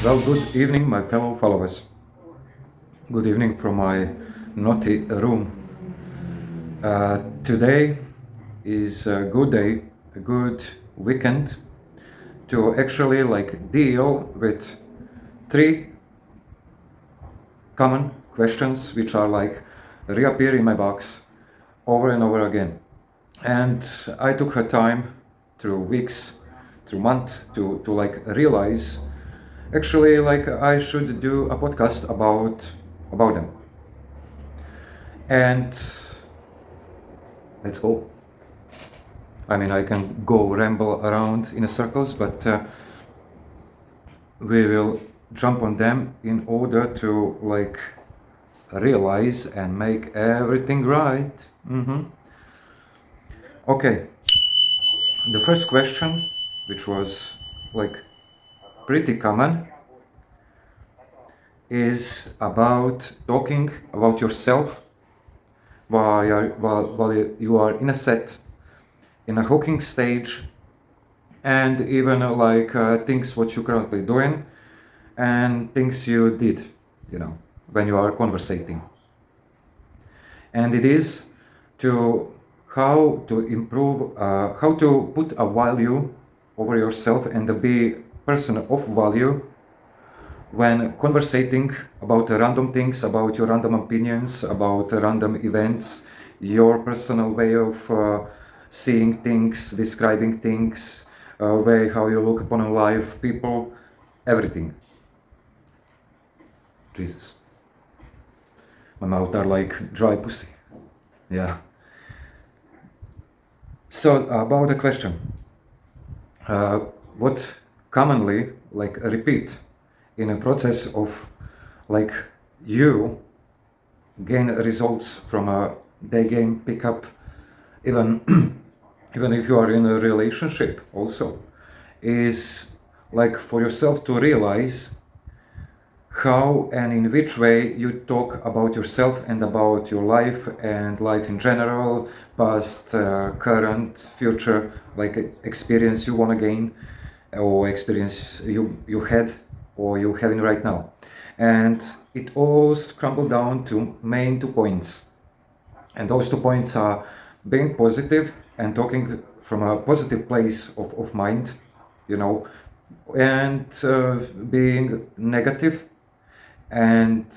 Well, good evening, my fellow followers. Good evening from my naughty room. Today is a good day, a good weekend to actually deal with three common questions which are reappear in my box over and over again. And I took her time through weeks, through months to realize actually I should do a podcast about them. And let's go. I mean, I can go ramble around in circles, but we will jump on them in order to realize and make everything right. Okay, the first question, which was pretty common, is about talking about yourself while you are in a set, in a hooking stage, and even things what you're currently doing and things you did, when you are conversating. And it is to how to improve, how to put a value over yourself and to be person of value when conversating about random things, about your random opinions, about random events, your personal way of seeing things, describing things, way how you look upon life, people, everything. Jesus. My mouth are like dry pussy. Yeah. So about the question, what commonly repeat in a process of you gain results from a day game pickup, even even if you are in a relationship also, is for yourself to realize how and in which way you talk about yourself and about your life and life in general, past, current, future, experience you want to gain or experience you had or you having right now. And it all scrambled down to main 2 points. And those 2 points are being positive and talking from a positive place of mind, and being negative and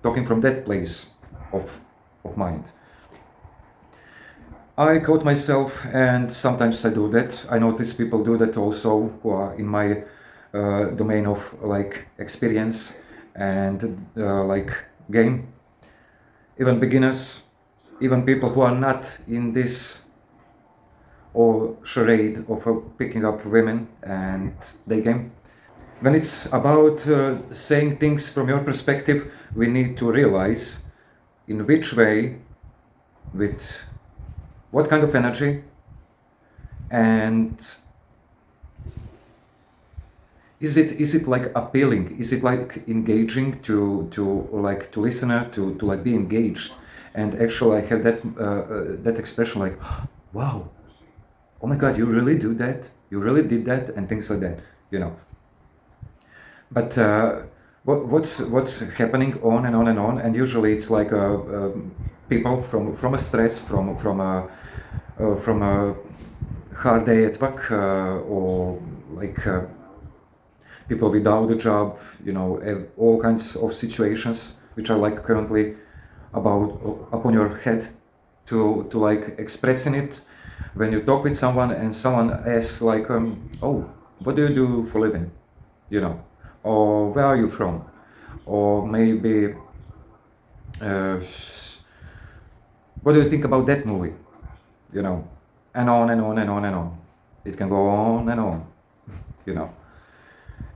talking from that place of mind. I caught myself, and sometimes I do that. I notice people do that also who are in my domain of experience and game. Even beginners, even people who are not in this or charade of picking up women and they game. When it's about saying things from your perspective, we need to realize in which way, with what kind of energy, and is it appealing? Is it engaging to listener to be engaged? And actually, I have that expression wow, oh my God, you really do that? You really did that, and things like that, But what's happening on and on and on, and usually it's people from a stress, from a hard day at work, or people without a job, all kinds of situations which are currently upon your head to expressing it when you talk with someone and someone asks oh, what do you do for living, or where are you from, or maybe what do you think about that movie, and on and on and on and on. It can go on and on,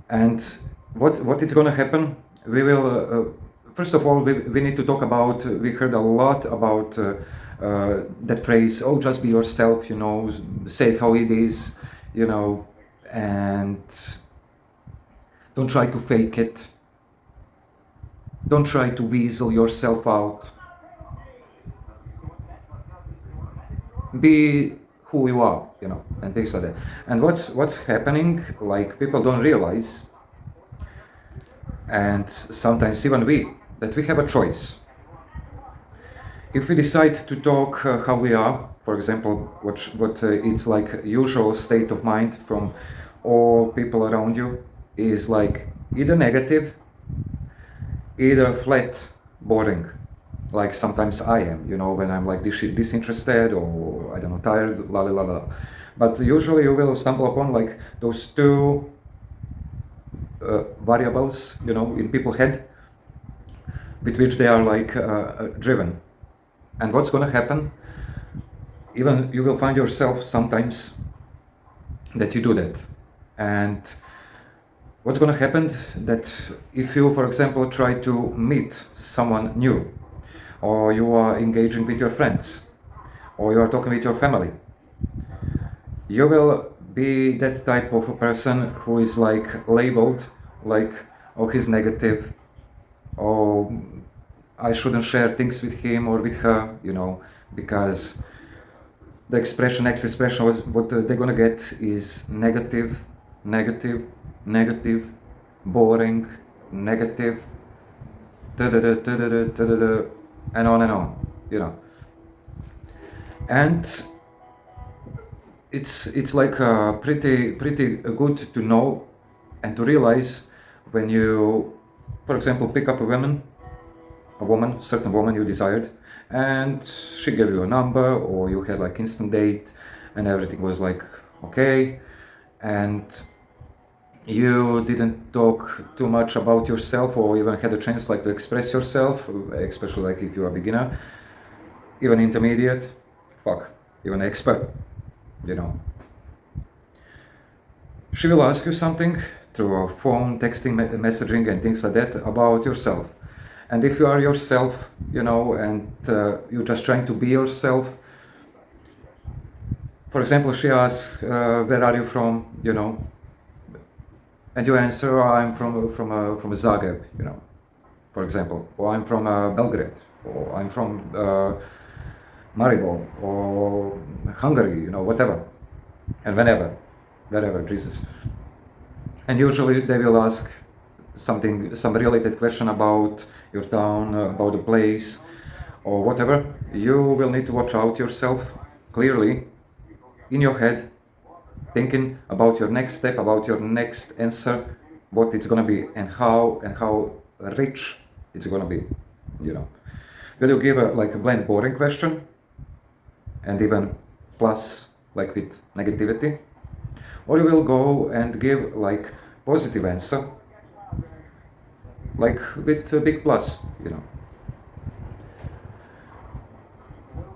and what is going to happen, we will first of all we need to talk about, we heard a lot about that phrase, oh, just be yourself, say it how it is, and don't try to fake it. Don't try to weasel yourself out. Be who you are, and things like that. And what's happening, people don't realize and sometimes even we, that we have a choice. If we decide to talk how we are, for example, what it's like usual state of mind from all people around you is like either negative, either flat, boring, like sometimes I am, when I'm like disinterested or I don't know, tired, la la la la. But usually you will stumble upon like those two variables, in people's head, with which they are like driven. And what's gonna happen? Even you will find yourself sometimes that you do that. And what's gonna happen that if you, for example, try to meet someone new, or you are engaging with your friends, or you are talking with your family, you will be that type of a person who is like labeled like, oh, he's negative, or I shouldn't share things with him or with her, because the next expression, what they're gonna get is negative, negative, negative, boring, negative, and on, and it's like pretty good to know and to realize when you, for example, pick up certain woman you desired, and she gave you a number, or you had like instant date, and everything was like okay, and you didn't talk too much about yourself, or even had a chance like to express yourself, especially like if you're a beginner, even intermediate, even expert, She will ask you something through a phone, texting, messaging, and things like that about yourself. And if you are yourself, and you're just trying to be yourself, for example, she asks, where are you from, and you answer, oh, I'm from Zagreb, for example, or I'm from Belgrade, or I'm from Maribor, or Hungary, whatever, and wherever, Jesus. And usually they will ask some related question about your town, about the place, or whatever. You will need to watch out yourself clearly in your head, thinking about your next step, about your next answer, what it's gonna be, and how rich it's gonna be. Will you give a blank, boring question, and even plus like with negativity, or you will go and give like positive answer, like with a big plus,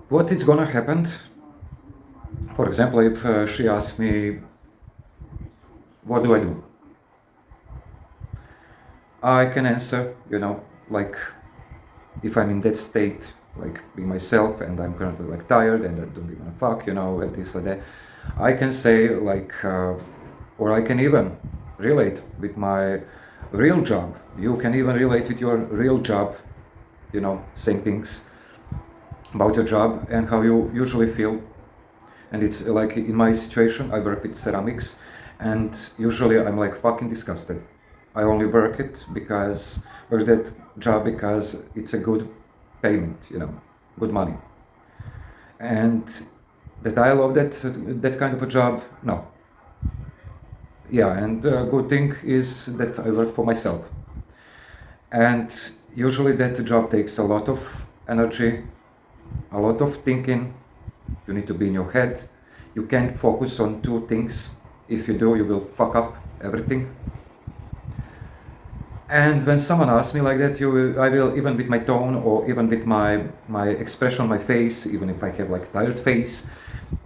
What is gonna happen? For example, if she asks me, what do I do? I can answer, like if I'm in that state, like being myself, and I'm currently like tired and I don't give a fuck, and this like that, I can say like, or I can even relate with my real job. You can even relate with your real job, saying things about your job and how you usually feel. And it's like in my situation, I work with ceramics, and usually I'm like fucking disgusted. I only work that job because it's a good payment, good money. And that I love that kind of a job, no. Yeah, and the good thing is that I work for myself. And usually that job takes a lot of energy, a lot of thinking. You need to be in your head. You can't focus on two things. If you do, you will fuck up everything. And when someone asks me like that, I will, even with my tone, or even with my expression on my face, even if I have like tired face,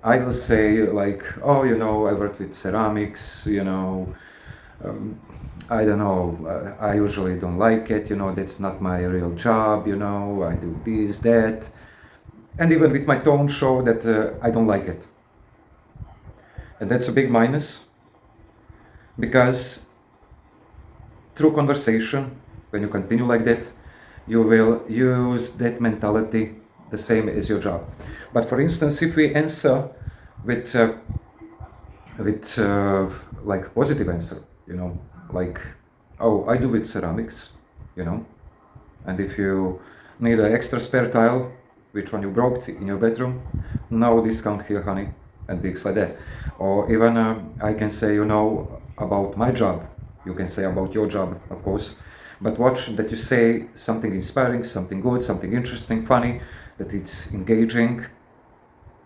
I will say like, oh, I work with ceramics, I don't know, I usually don't like it, that's not my real job, I do this, that. And even with my tone show that I don't like it. And that's a big minus, because through conversation, when you continue like that, you will use that mentality the same as your job. But for instance, if we answer with like positive answer, like, Oh, I do with ceramics, you know. And if you need an extra spare tile, which one you broke in your bedroom, no discount here, honey, and things like that. Or even I can say, about my job. You can say about your job, of course. But watch that you say something inspiring, something good, something interesting, funny, that it's engaging,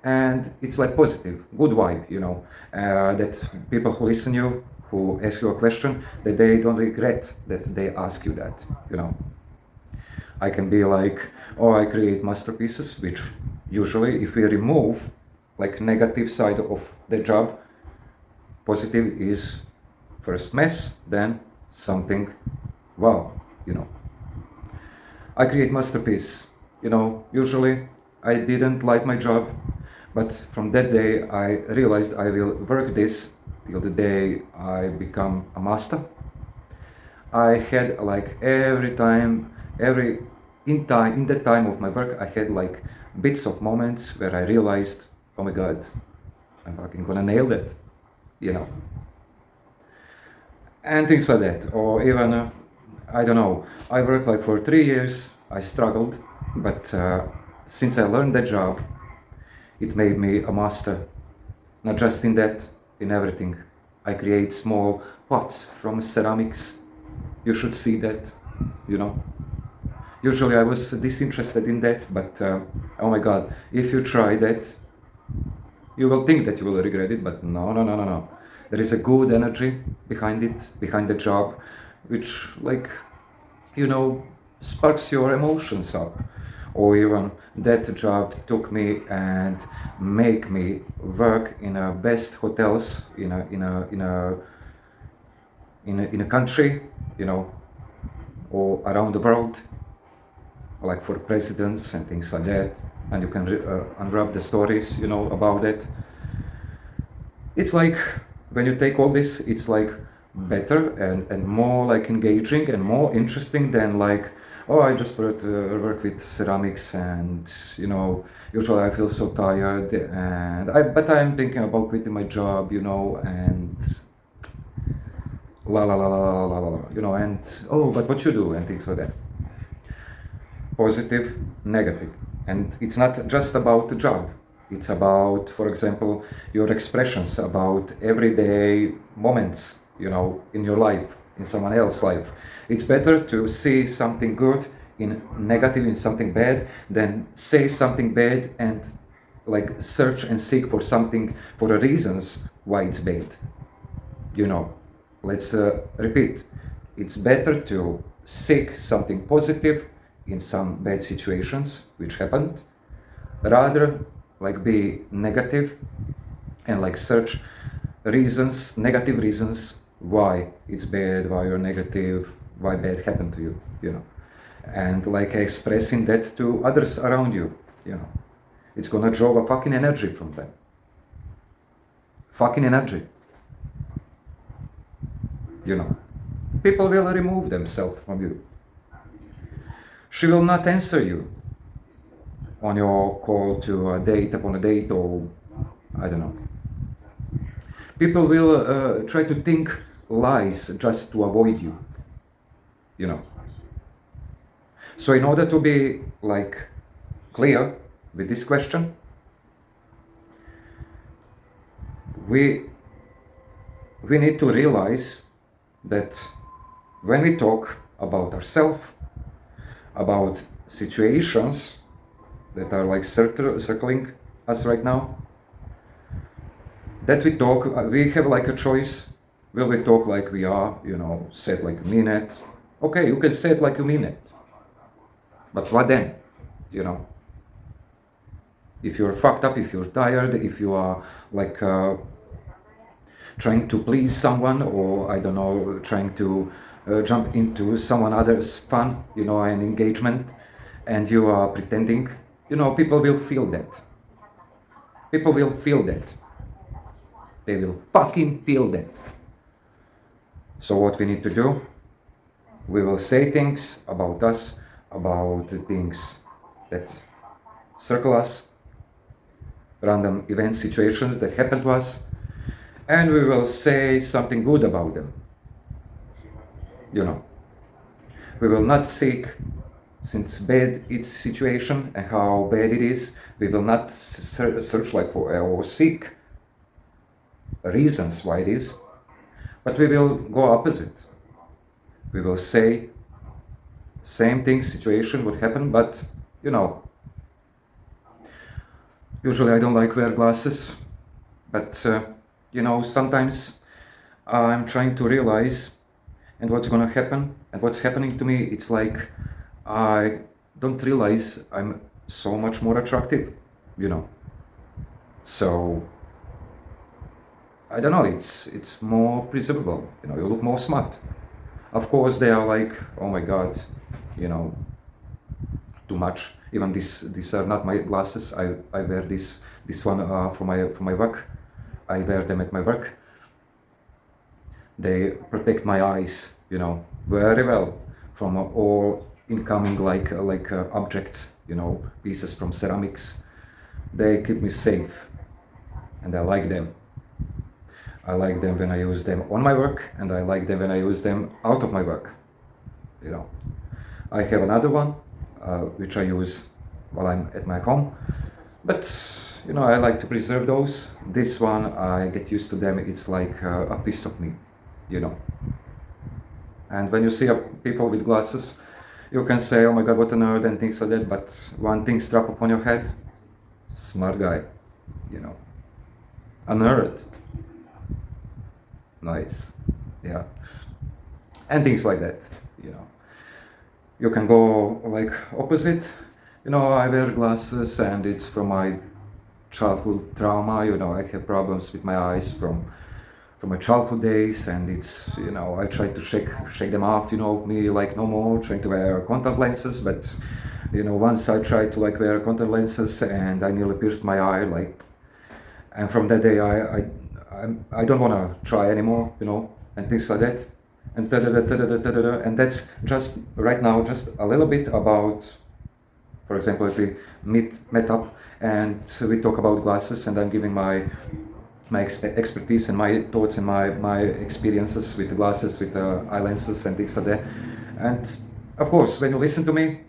and it's like positive, good vibe, that people who listen you, who ask you a question, that they don't regret that they ask you that. I can be like, oh, I create masterpieces, which usually, if we remove like negative side of the job, positive is first mess, then something wow, you know. I create masterpiece, usually I didn't like my job, but from that day I realized I will work this till the day I become a master. I had like in that time of my work, I had like bits of moments where I realized, oh my god, I'm fucking gonna nail that, you know, and things like that. Or even, I don't know, I worked like for 3 years, I struggled, but since I learned that job, it made me a master. Not just in that, in everything. I create small pots from ceramics. You should see that, you know. Usually I was disinterested in that, but oh my god, if you try that, you will think that you will regret it, but no, no, no, no, no. There is a good energy behind it, behind the job, which, like, sparks your emotions up. Or even that job took me and make me work in a best hotels in a country, or around the world, like for presidents and things like that. And you can unwrap the stories, about it. It's like, when you take all this, it's like better and more like engaging and more interesting than like, oh, I just work with ceramics, and usually I feel so tired, but I'm thinking about quitting my job, and la la la la la la la, and oh, but what you do, and things like that. Positive, negative. And it's not just about the job. It's about, for example, your expressions, about everyday moments, in your life, in someone else's life. It's better to see something good in negative, in something bad, than say something bad and like search and seek for something, for the reasons why it's bad. Let's repeat. It's better to seek something positive in some bad situations which happened, rather like be negative and like search negative reasons why it's bad, why you're negative, why bad happened to you, and like expressing that to others around you. It's gonna draw a fucking energy from them. Fucking energy. People will remove themselves from you. She will not answer you on your call to upon a date, or I don't know. People will try to think lies just to avoid you. So in order to be like clear with this question, we need to realize that when we talk about ourselves, about situations that are like circling us right now, that we have like a choice. Will we talk like we are, say it like you mean it? Okay, you can say it like you mean it. But what then? If you're fucked up, if you're tired, if you are like trying to please someone, or I don't know, trying to jump into someone else's fun, and engagement, and you are pretending, people will feel that. People will feel that. They will fucking feel that. So what we need to do? We will say things about us, about the things that circle us, random event situations that happen to us, and we will say something good about them. you know. We will not seek, since bad its situation and how bad it is, we will not search like for or seek reasons why it is, but we will go opposite. We will say same thing, situation would happen, but you know, usually I don't like wear glasses, but you know, sometimes I'm trying to realize and what's gonna happen and what's happening to me. It's like I don't realize I'm so much more attractive, you know. So I don't know, it's more presentable, you know, you look more smart. Of course they are like, oh my god, you know, too much. Even these are not my glasses. I wear this one for my work. I wear them at my work. They protect my eyes, you know, very well from all incoming like objects, you know, pieces from ceramics. They keep me safe, and I like them. I like them when I use them on my work, and I like them when I use them out of my work, you know. I have another one which I use while I'm at my home, but you know, I like to preserve those. This one, I get used to them. It's like a piece of me, you know. And when you see people with glasses, you can say, oh my god, what a nerd, and things like that, but one thing strap upon your head, smart guy, you know. A nerd. Nice. Yeah. And things like that, you know. You can go like opposite. You know, I wear glasses and it's from my childhood trauma. You know, I have problems with my eyes from my childhood days, and it's, you know, I try to shake them off, you know, me like no more, trying to wear contact lenses, but you know, once I tried to like wear contact lenses and I nearly pierced my eye, like, and from that day I don't want to try anymore, you know, and things like that. And and that's just right now just a little bit about, for example, if we met up and we talk about glasses, and I'm giving my expertise and my thoughts and my experiences with the glasses, with the eye lenses and things like that. And of course, when you listen to me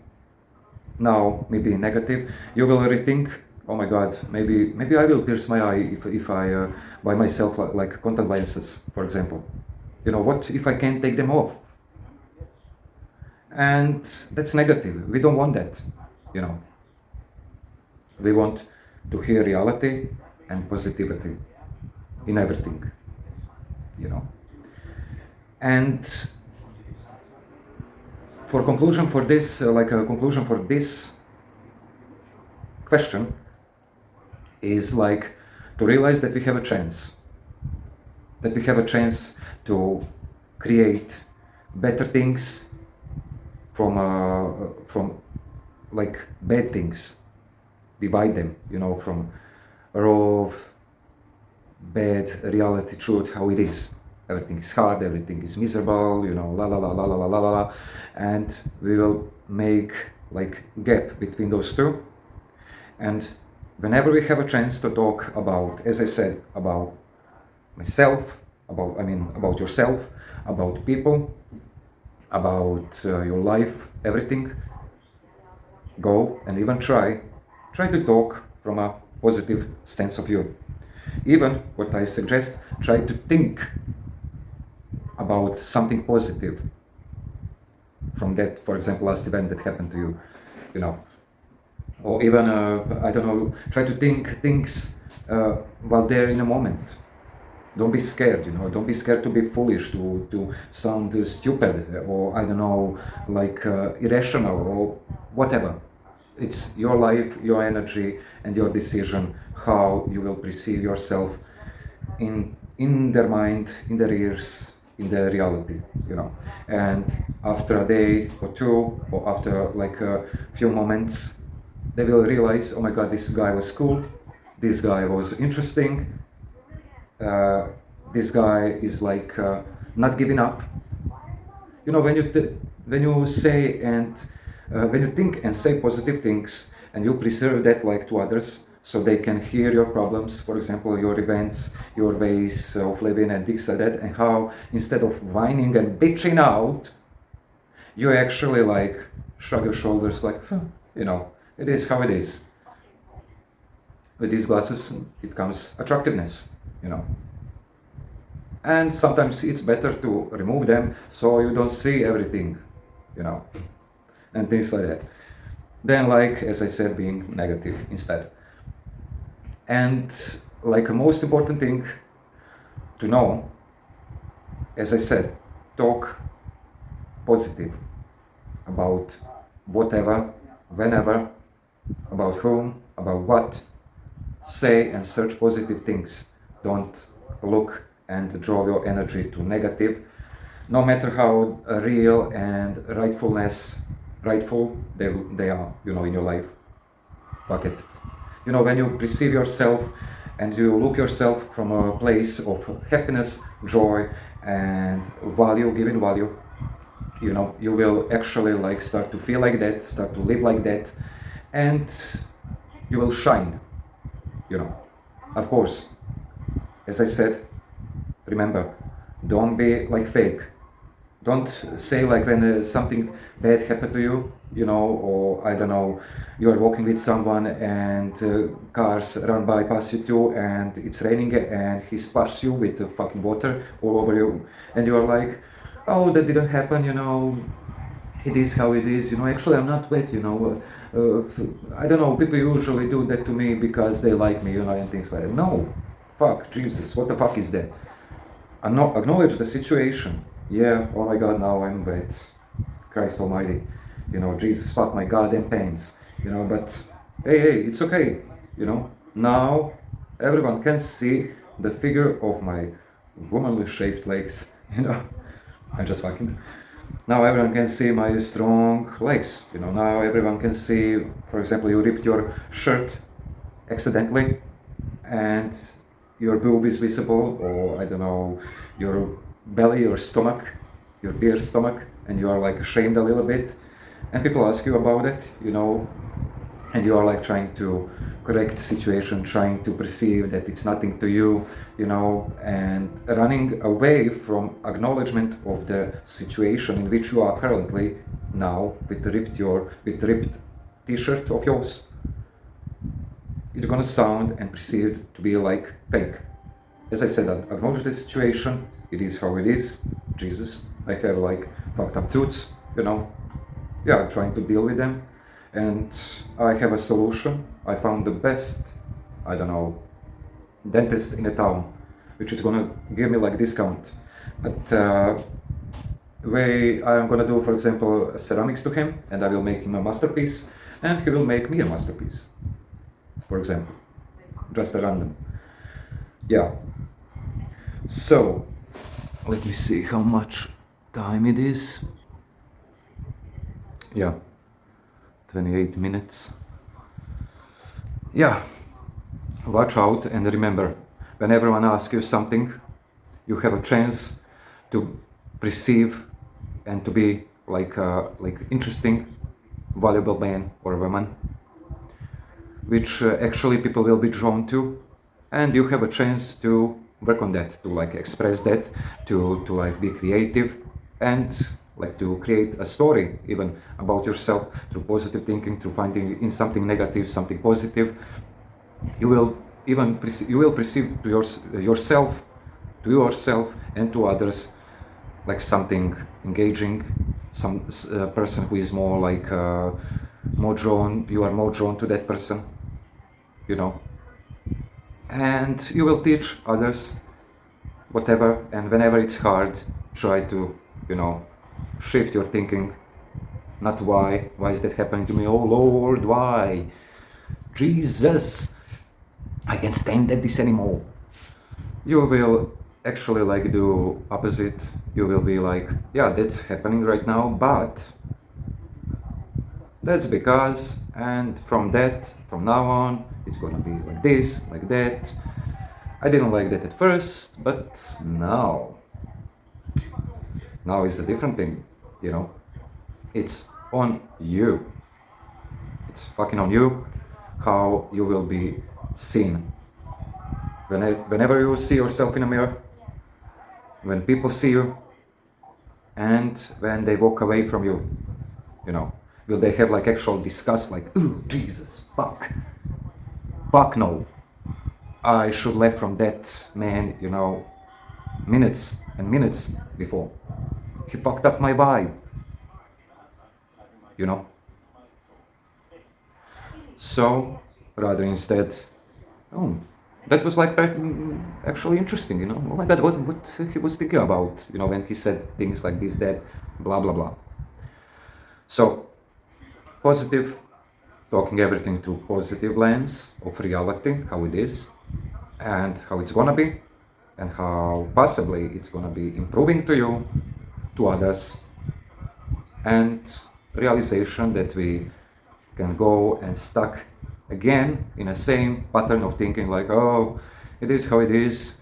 now, maybe negative, you will rethink, oh my god, maybe I will pierce my eye if I buy myself like contact lenses, for example. You know, what if I can't take them off? And that's negative. We don't want that, you know. We want to hear reality and positivity in everything, you know. And for conclusion for this, like a conclusion for this question is like to realize that we have a chance, to create better things from like bad things, divide them, you know, from raw bad reality, truth, how it is. Everything is hard, everything is miserable, you know, la la la la la la la la, and we will make like gap between those two. And whenever we have a chance to talk about, as I said, about myself, about yourself, about people, about your life, everything, go and even try to talk from a positive stance of view. Even what I suggest, try to think about something positive from that, for example, last event that happened to you, you know, or even I don't know, try to think things while they're in a moment. Don't be scared, you know, don't be scared to be foolish, to sound stupid, or I don't know, like irrational or whatever. It's your life, your energy, and your decision how you will perceive yourself in their mind, in their ears, in their reality, you know. And after a day or two, or after like a few moments, they will realize, oh my god, this guy was cool, this guy was interesting, this guy is like not giving up. You know, when you say and when you think and say positive things, and you preserve that like to others, so they can hear your problems, for example, your events, your ways of living and things like that, and how instead of whining and bitching out, you actually like shrug your shoulders like, "Huh, you know, it is how it is." With these glasses, it comes attractiveness, you know. And sometimes it's better to remove them so you don't see everything, you know, and things like that. Then, like, as I said, being negative instead. And like a most important thing to know, as I said, talk positive about whatever, whenever, about whom, about what. Say and search positive things. Don't look and draw your energy to negative, no matter how real and rightful they are, you know, in your life. Fuck it. You know, when you perceive yourself and you look yourself from a place of happiness, joy, and value, giving value, you know, you will actually like start to feel like that, start to live like that, and you will shine, you know. Of course, as I said, remember, don't be like fake. Don't say like when something bad happened to you, you know, or I don't know, you're walking with someone and cars run by past you too, and it's raining and he splashes you with fucking water all over you, and you're like, oh, that didn't happen, you know, it is how it is, you know, actually I'm not wet, you know, I don't know, people usually do that to me because they like me, you know, and things like that. No, fuck, Jesus, what the fuck is that? Acknowledge the situation. Yeah, oh my god, now I'm wet. Christ almighty. You know, Jesus, fuck my goddamn pants. You know, but hey, it's okay. You know, now everyone can see the figure of my womanly shaped legs. You know, I'm just fucking. Now everyone can see my strong legs. You know, now everyone can see, for example, you ripped your shirt accidentally and your boob is visible, or I don't know, your belly, your stomach, your beer stomach, and you are like ashamed a little bit, and people ask you about it, you know, and you are like trying to correct the situation, trying to perceive that it's nothing to you, you know, and running away from acknowledgement of the situation in which you are currently now with the ripped t-shirt of yours. It's gonna sound and perceived to be like fake. As I said, acknowledge the situation, it is how it is. Jesus, I have like fucked up tooths, you know. Yeah, I'm trying to deal with them. And I have a solution. I found the best, I don't know, dentist in the town, which is gonna give me like discount. But way I'm gonna do, for example, ceramics to him, and I will make him a masterpiece, and he will make me a masterpiece. For example, just a random. Yeah. So, let me see how much time it is. Yeah, 28 minutes. Yeah, watch out and remember, when everyone asks you something, you have a chance to perceive and to be like interesting, valuable man or woman, which actually people will be drawn to, and you have a chance to work on that, to like express that, to like be creative, and like to create a story even about yourself through positive thinking, through finding in something negative something positive. You will even perceive to yourself and to others like something engaging, some person who is more like more drawn, you are more drawn to that person, you know, and you will teach others whatever, and whenever it's hard, try to, you know, shift your thinking, not why is that happening to me, oh Lord, why, Jesus, I can't stand at this anymore. You will actually like do opposite. You will be like, yeah, that's happening right now, but that's because, and from now on, it's gonna be like this, like that. I didn't like that at first, but now is a different thing, you know. It's on you. It's fucking on you how you will be seen. Whenever you see yourself in a mirror, when people see you, and when they walk away from you, you know, will they have like actual disgust, like, ooh, Jesus, fuck no, I should left from that man, you know, minutes and minutes before. He fucked up my vibe, you know. So rather instead, oh, that was like actually interesting, you know. Oh my god, what he was thinking about, you know, when he said things like this, that, blah blah blah. So positive, talking everything through positive lens of reality, how it is, and how it's gonna be, and how possibly it's gonna be improving to you, to others, and realization that we can go and stuck again in the same pattern of thinking like, oh, it is how it is,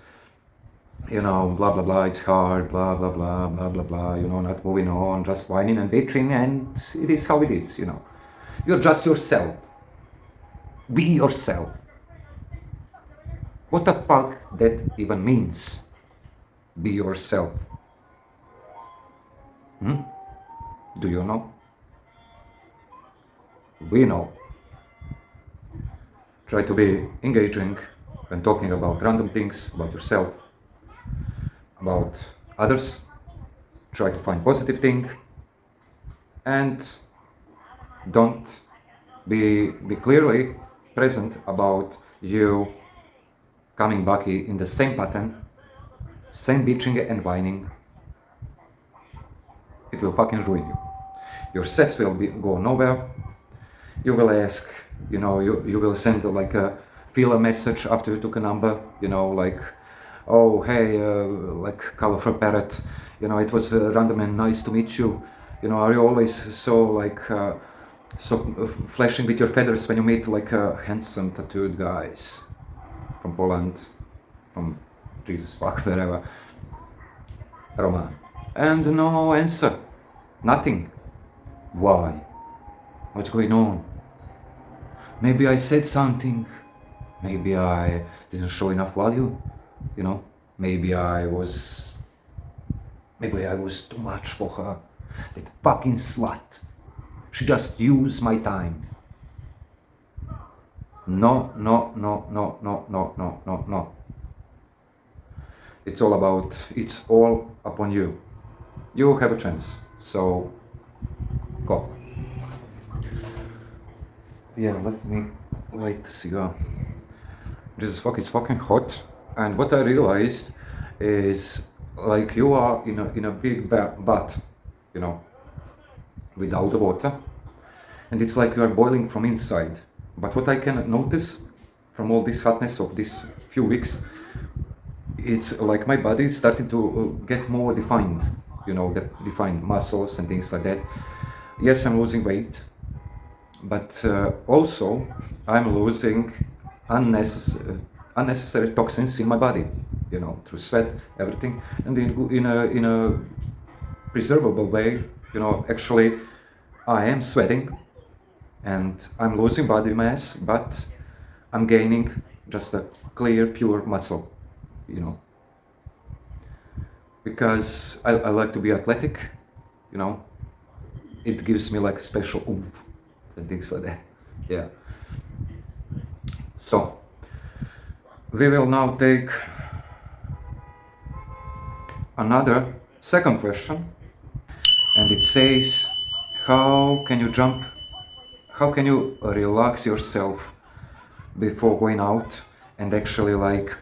you know, blah blah blah, it's hard, blah blah blah, blah blah blah, you know, not moving on, just whining and bitching, and it is how it is, you know. You're just yourself. Be yourself. What the fuck that even means? Be yourself. Do you know? We know. Try to be engaging when talking about random things, about yourself, about others. Try to find positive thing, and don't be clearly present about you coming back in the same pattern, same bitching and whining. It will fucking ruin you. Your sets will go nowhere. You will ask, you know, you will send like a feel a message after you took a number, you know, like, oh hey, like colorful parrot, you know, it was random and nice to meet you, you know, are you always so like flashing with your feathers when you meet like handsome tattooed guys from Poland, from Jesus fuck wherever, Roman? And no answer, nothing. Why? What's going on? Maybe I said something. Maybe I didn't show enough value, you know. Maybe I was too much for her. That fucking slut. She just used my time. No, no, no, no, no, no, no, no, no. It's all upon you. You have a chance. So go. Yeah, let me light the cigar. Jesus fuck, it's fucking hot. And what I realized is like you are in a big bath, you know, without the water, and it's like you are boiling from inside. But what I can notice from all this hotness of these few weeks, it's like my body is starting to get more defined, you know, defined muscles and things like that. Yes, I'm losing weight, but also I'm losing unnecessary toxins in my body, you know, through sweat, everything, and in a preservable way, you know. Actually, I am sweating and I'm losing body mass, but I'm gaining just a clear, pure muscle, you know, because I like to be athletic, you know. It gives me like a special oomph and things like that. Yeah. So we will now take another second question, and it says, how can you relax yourself before going out and actually like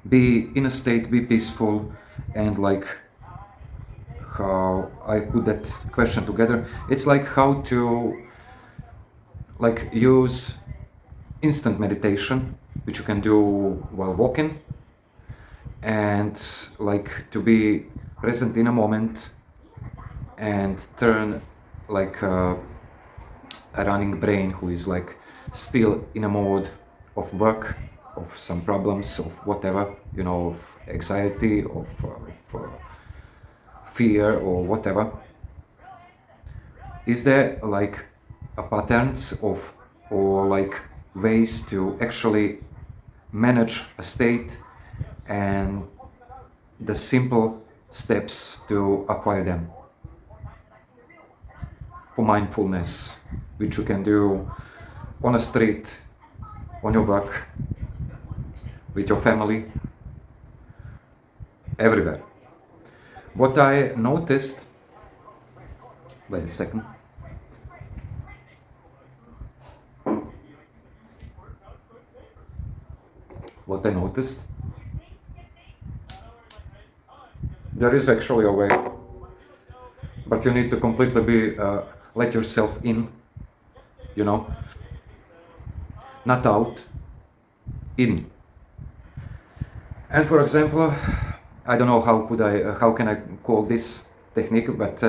be in a state, be peaceful, and like, how I put that question together, it's like how to like use instant meditation, which you can do while walking, and like to be present in a moment and turn like a running brain who is like still in a mode of work, of some problems, of whatever, you know, of anxiety, of fear or whatever. Is there like a patterns of or like ways to actually manage a state, and the simple steps to acquire them. For mindfulness, which you can do on a street, on your work, with your family, everywhere. What I noticed, wait a second. What I noticed, there is actually a way, but you need to completely let yourself in, you know, not out, in. And for example, I don't know how can I call this technique, but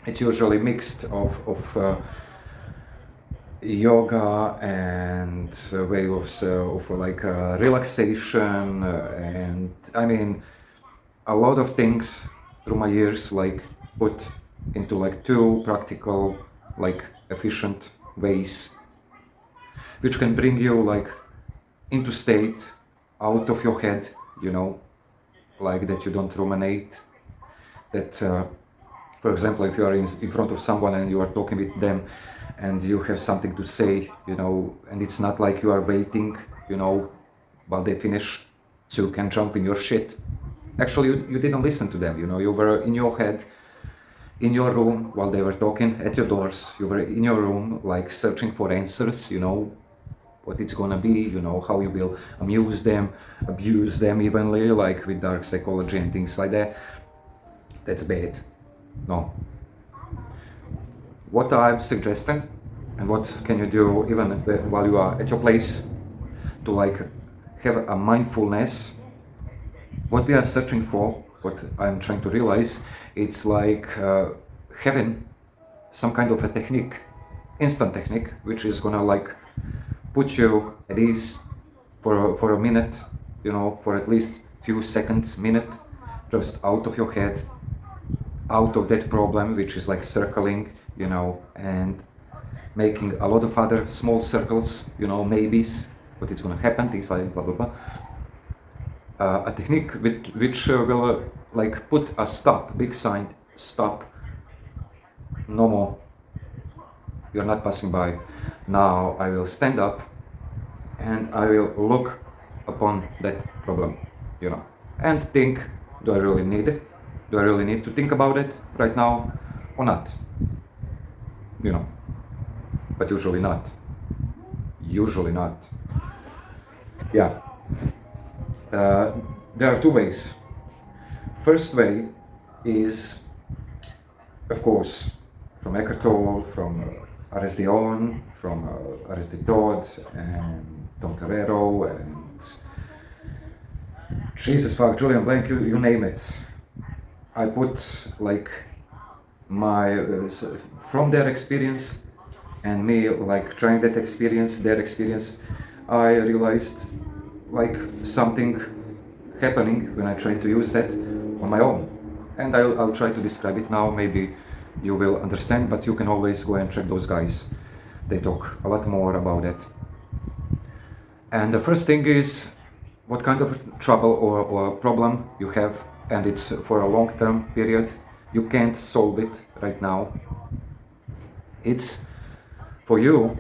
it's usually mixed of yoga and ways of like relaxation, and I mean a lot of things through my years like put into like two practical, like efficient ways, which can bring you like into state, out of your head, you know, like that you don't ruminate, that for example, if you are in front of someone and you are talking with them and you have something to say, you know, and it's not like you are waiting, you know, while they finish so you can jump in your shit. Actually, you didn't listen to them, you know, you were in your head, in your room while they were talking at your doors. You were in your room, like searching for answers, you know, what it's gonna be, you know, how you will amuse them, abuse them evenly, like with dark psychology and things like that. That's bad. No. What I'm suggesting, and what can you do even while you are at your place, to like have a mindfulness. What we are searching for, what I'm trying to realize, it's like having some kind of a technique, instant technique, which is gonna like put you at ease for a minute, you know, for at least few seconds, minute, just out of your head, out of that problem, which is like circling, you know, and making a lot of other small circles, you know, maybes, what is gonna happen, things like blah blah blah. A technique which will like put a stop, big sign, stop, no more, you're not passing by. Now I will stand up and I will look upon that problem, you know, and think, do I really need it? Do I really need to think about it right now or not? You know, but usually not. Usually not. Yeah. There are two ways. First way is, of course, from Eckhart Tolle, from RSD On, from RSD Todd, and Tom Torero, and Jesus fuck, Julian Blank, you name it. I put like my, from their experience and me like trying that experience, their experience, I realized like something happening when I try to use that on my own. And I'll try to describe it now, maybe you will understand, but you can always go and check those guys. They talk a lot more about that. And the first thing is what kind of trouble or problem you have, and it's for a long-term period. You can't solve it right now. It's for you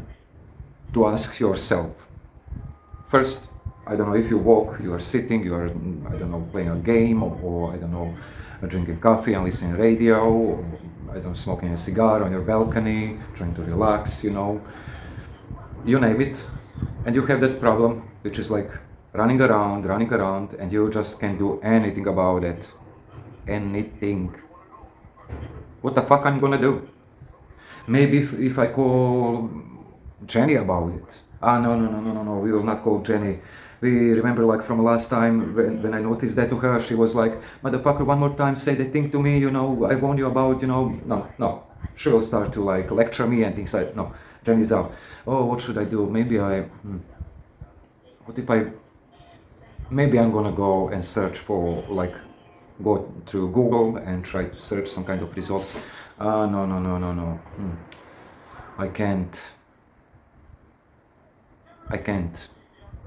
to ask yourself. First, I don't know, if you walk, you are sitting, you are, I don't know, playing a game, or I don't know, drinking coffee and listening radio, or I don't know, smoking a cigar on your balcony, trying to relax, you know, you name it, and you have that problem, which is like running around, and you just can't do anything about it. Anything. What the fuck I'm gonna do? Maybe if I call Jenny about it. No, we will not call Jenny. We remember like from last time when I noticed that to her, she was like, motherfucker, one more time say that thing to me, you know, I warned you about, you know. No. She will start to like lecture me and things like, no, Jenny's out. Oh, what should I do? Maybe I'm gonna go and search for like, go to Google and try to search some kind of results. No. I can't,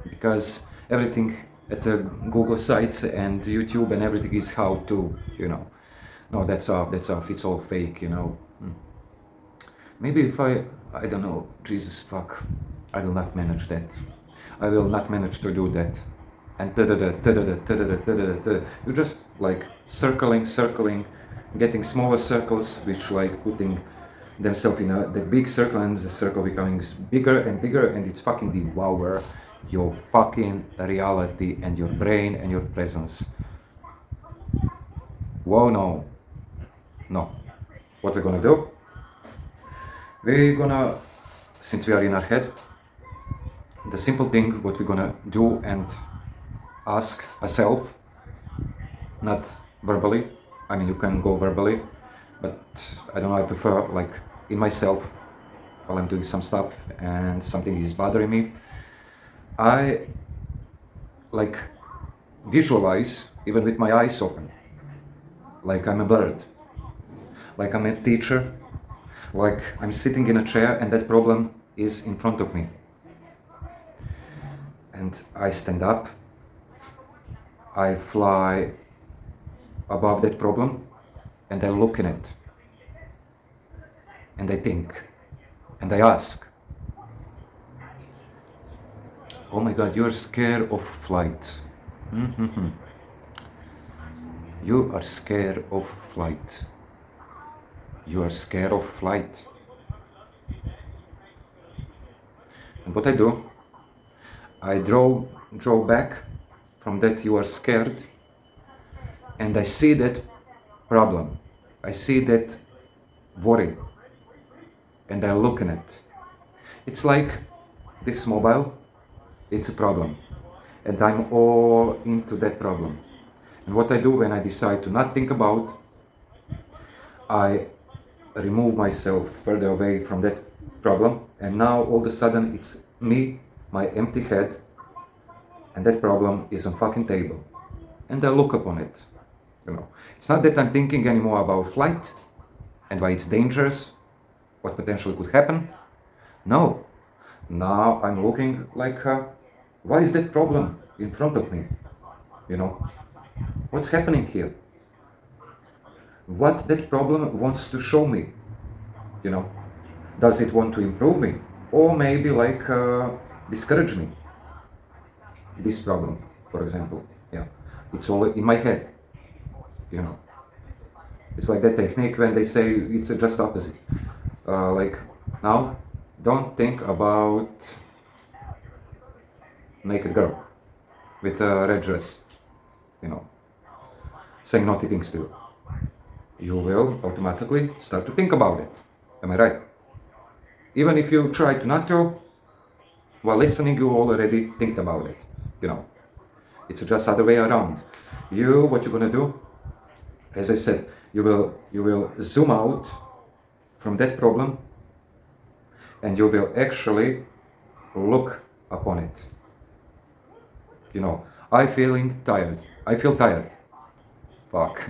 because everything at the Google sites and YouTube and everything is how to, No, that's off. It's all fake. Maybe if I don't know, Jesus fuck, I will not manage that. I will not manage to do that. And you're just like circling, getting smaller circles, which like putting themselves in the big circle, and the circle becoming bigger and bigger, and it's fucking devour your fucking reality and your brain and your presence. Whoa, no. What we're gonna do? We're gonna, since we are in our head, the simple thing what we're gonna do and ask ourselves, not verbally. I mean, you can go verbally, but I don't know, I prefer like in myself while I'm doing some stuff and something is bothering me. I like visualize even with my eyes open, like I'm a bird, like I'm a teacher, like I'm sitting in a chair and that problem is in front of me. And I stand up, I fly above that problem, and I look in it. And I think, and I ask, oh my God, you're scared of flight. You are scared of flight. You are scared of flight. And what I do, I draw back from that you are scared, and I see that problem. I see that worry, and I look in it. It's like this mobile, it's a problem, and I'm all into that problem. And what I do when I decide to not think about, I remove myself further away from that problem, and now all of a sudden it's me, my empty head, and that problem is on fucking table. And I look upon it. It's not that I'm thinking anymore about flight and why it's dangerous, what potentially could happen. No. Now I'm looking like, why is that problem in front of me? What's happening here? What that problem wants to show me? Does it want to improve me? Or maybe like discourage me? This problem, for example. Yeah. It's all in my head. It's like that technique when they say it's just opposite. Like, now, don't think about naked girl with a red dress, saying naughty things to you. You will automatically start to think about it. Am I right? Even if you try to not to, while listening, you already think about it. It's just other way around. What you're gonna do, as I said, you will zoom out from that problem, and you will actually look upon it. I feel tired. Fuck.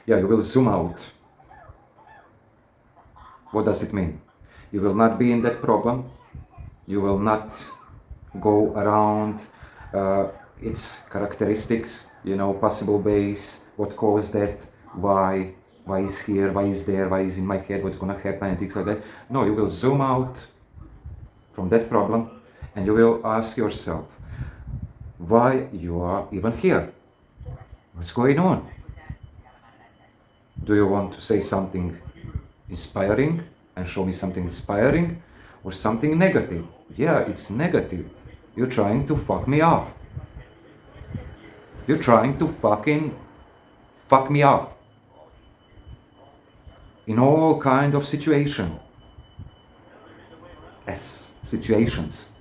Yeah, you will zoom out. What does it mean? You will not be in that problem. You will not go around its characteristics, possible ways, what caused that, why is here, why is there, why is in my head, what's gonna happen, and things like that. No, you will zoom out from that problem, and you will ask yourself why you are even here. What's going on? Do you want to say something inspiring and show me something inspiring, or something negative? Yeah, it's negative. You're trying to fuck me off. You're trying to fucking fuck me off. In all kind of situations. Situations.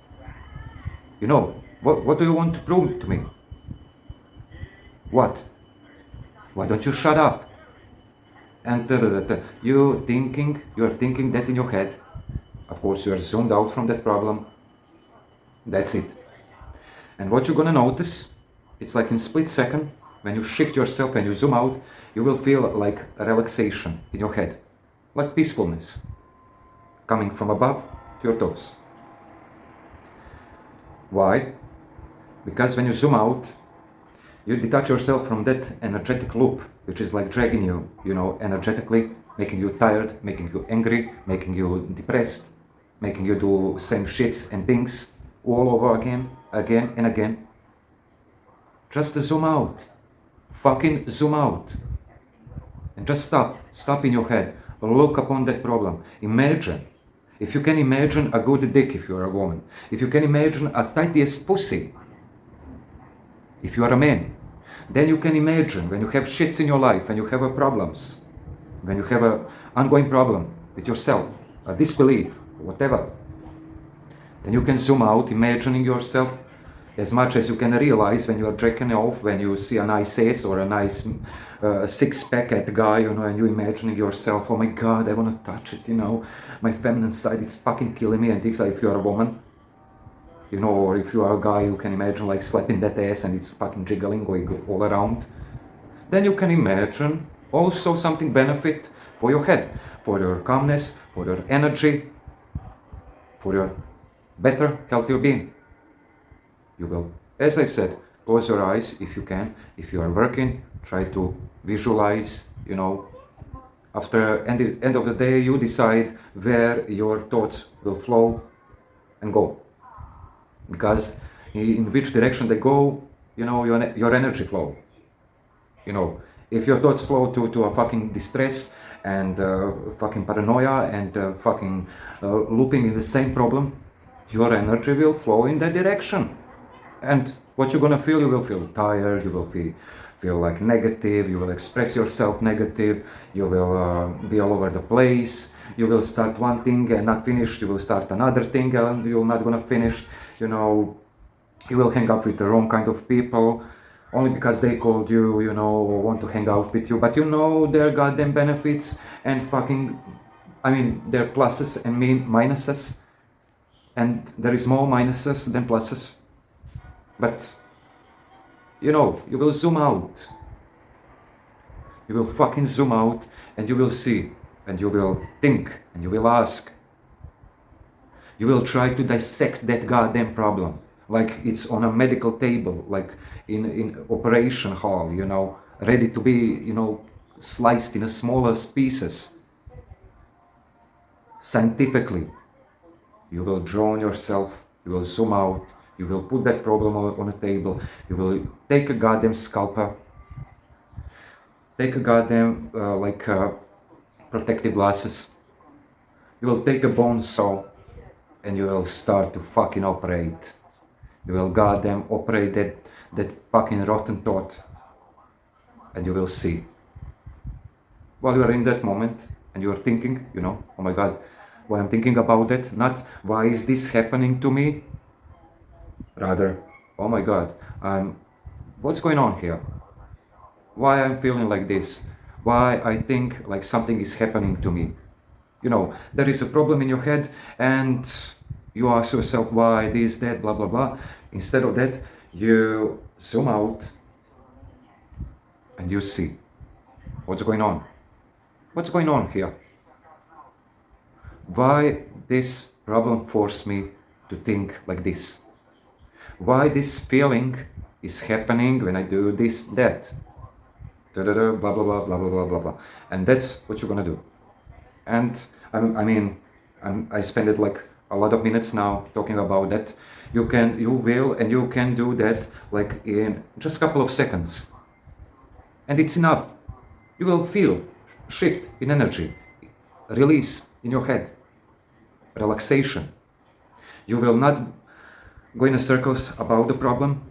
What do you want to prove to me? What? Why don't you shut up? And you're thinking that in your head. Of course, you are zoomed out from that problem. That's it. And what you're gonna notice, it's like in split second, when you shift yourself and you zoom out, you will feel like a relaxation in your head, like peacefulness, coming from above to your toes. Why? Because when you zoom out, you detach yourself from that energetic loop, which is like dragging you, energetically, making you tired, making you angry, making you depressed, making you do same shits and things all over again and again. Just zoom out. Fucking zoom out. And just stop in your head. Look upon that problem. Imagine. If you can imagine a good dick if you're a woman. If you can imagine a tightest pussy if you are a man. Then you can imagine when you have shits in your life, when you have problems, when you have an ongoing problem with yourself, a disbelief, whatever. Then you can zoom out, imagining yourself as much as you can realize when you are jacking off, when you see a nice ass or a nice six-pack at guy, and you imagining yourself, oh my god, I want to touch it, my feminine side, it's fucking killing me, and things like if you are a woman, or if you are a guy, you can imagine like slapping that ass and it's fucking jiggling, going all around. Then you can imagine also something benefit for your head, for your calmness, for your energy, for your better, healthier being. You will, as I said, close your eyes if you can. If you are working, try to visualize, after end of the day, you decide where your thoughts will flow and go. Because in which direction they go, your energy flow. If your thoughts flow to a fucking distress and fucking paranoia and fucking looping in the same problem, your energy will flow in that direction. And what you're gonna feel, you will feel tired, you will feel like negative, you will express yourself negative, you will be all over the place, you will start one thing and not finish, you will start another thing and you're not gonna finish, you will hang up with the wrong kind of people, only because they called you, or want to hang out with you, but their goddamn benefits and their pluses and minuses, and there is more minuses than pluses. But, you will zoom out. You will fucking zoom out and you will see and you will think and you will ask. You will try to dissect that goddamn problem like it's on a medical table, like in operation hall, ready to be, sliced in smaller pieces. Scientifically, you will draw on yourself, you will zoom out, you will put that problem on a table, you will take a goddamn scalpel, take a goddamn protective glasses, you will take a bone saw and you will start to fucking operate. You will goddamn operate that fucking rotten thought and you will see. While you are in that moment and you are thinking, oh my god, why I'm thinking about it, not why is this happening to me, rather, oh my god, what's going on here? Why I'm feeling like this? Why I think like something is happening to me? There is a problem in your head and you ask yourself why this, that, blah, blah, blah. Instead of that, you zoom out and you see what's going on. What's going on here? Why this problem forced me to think like this? Why this feeling is happening when I do this, that? Blah, blah, blah, blah, blah, blah, blah, blah. And that's what you're gonna do. And I spend it like a lot of minutes now talking about that. You can do that like in just a couple of seconds. And it's enough. You will feel shift in energy, release in your head, relaxation. You will not go in circles about the problem.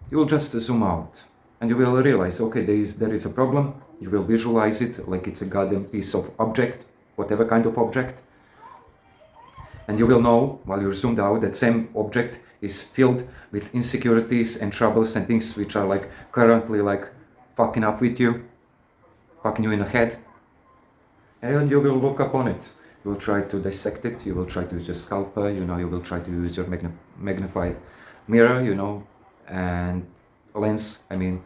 You will just zoom out and you will realize, okay, there is a problem. You will visualize it like it's a goddamn piece of object, whatever kind of object. And you will know, while you're zoomed out, that same object is filled with insecurities and troubles and things which are like currently like fucking up with you, fucking you in the head. And you will look upon it. You will try to dissect it. You will try to use your scalpel, you will try to use your magnified mirror, and lens, and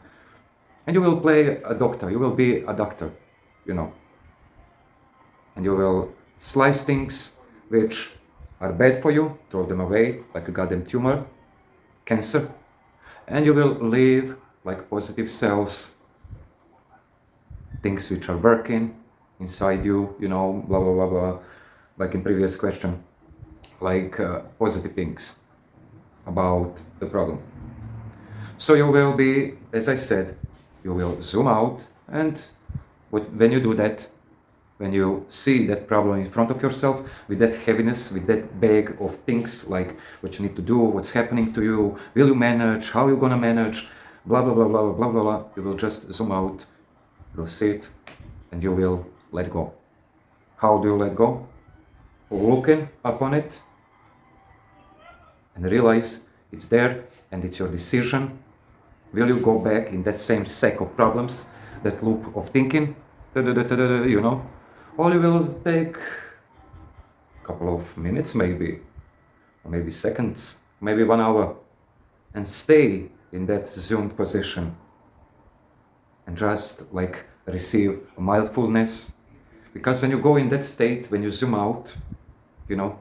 you will play a doctor. You will be a doctor, and you will slice things which are bad for you, throw them away like a goddamn tumor, cancer, and you will live like positive cells, things which are working inside you, you know, blah blah blah blah, like in previous question, like positive things about the problem. So you will be, as I said, you will zoom out, and when you do that, when you see that problem in front of yourself with that heaviness, with that bag of things like what you need to do, what's happening to you, will you manage, how you gonna manage, blah blah blah blah blah blah blah, you will just zoom out, you will see it, and you will let go. How do you let go? Looking upon it and realize it's there and it's your decision. Will you go back in that same sack of problems, that loop of thinking, you know? Or you will take a couple of minutes maybe, or maybe seconds, maybe 1 hour, and stay in that zoomed position and just like receive mindfulness. Because when you go in that state, when you zoom out, you know,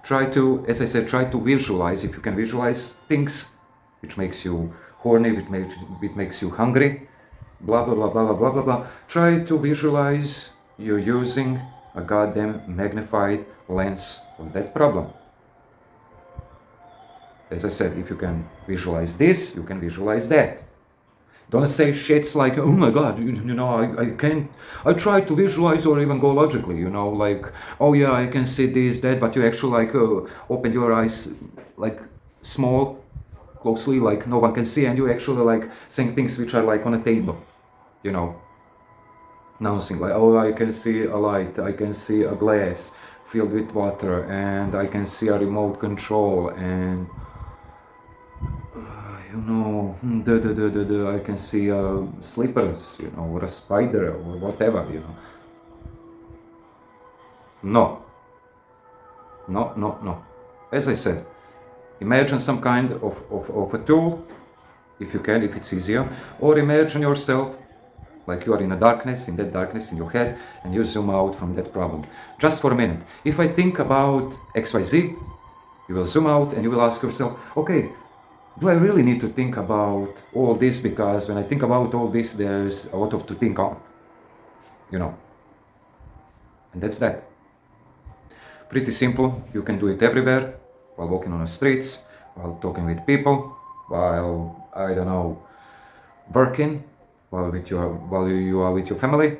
try to, as I said, try to visualize, if you can visualize things which makes you horny, which makes you hungry, blah blah blah blah blah blah blah blah. Try to visualize you're using a goddamn magnified lens of that problem. As I said, if you can visualize this, you can visualize that. Don't say shits like, oh my god, you know, I can't, I try to visualize or even go logically, you know, like, oh yeah, I can see this, that, but you actually like open your eyes like small, closely, like no one can see, and you actually like saying things which are like on a table, you know, announcing like, oh, I can see a light, I can see a glass filled with water, and I can see a remote control, and you know, I can see slippers, you know, or a spider or whatever, you know. No. No, no, no. As I said, imagine some kind of a tool, if you can, if it's easier, or imagine yourself like you are in a darkness, in that darkness in your head, and you zoom out from that problem. Just for a minute. If I think about XYZ, you will zoom out and you will ask yourself, okay, do I really need to think about all this? Because when I think about all this, there's a lot of to think on, you know. And that's that. Pretty simple. You can do it everywhere, while walking on the streets, while talking with people, while, I don't know, working, while you are with your family.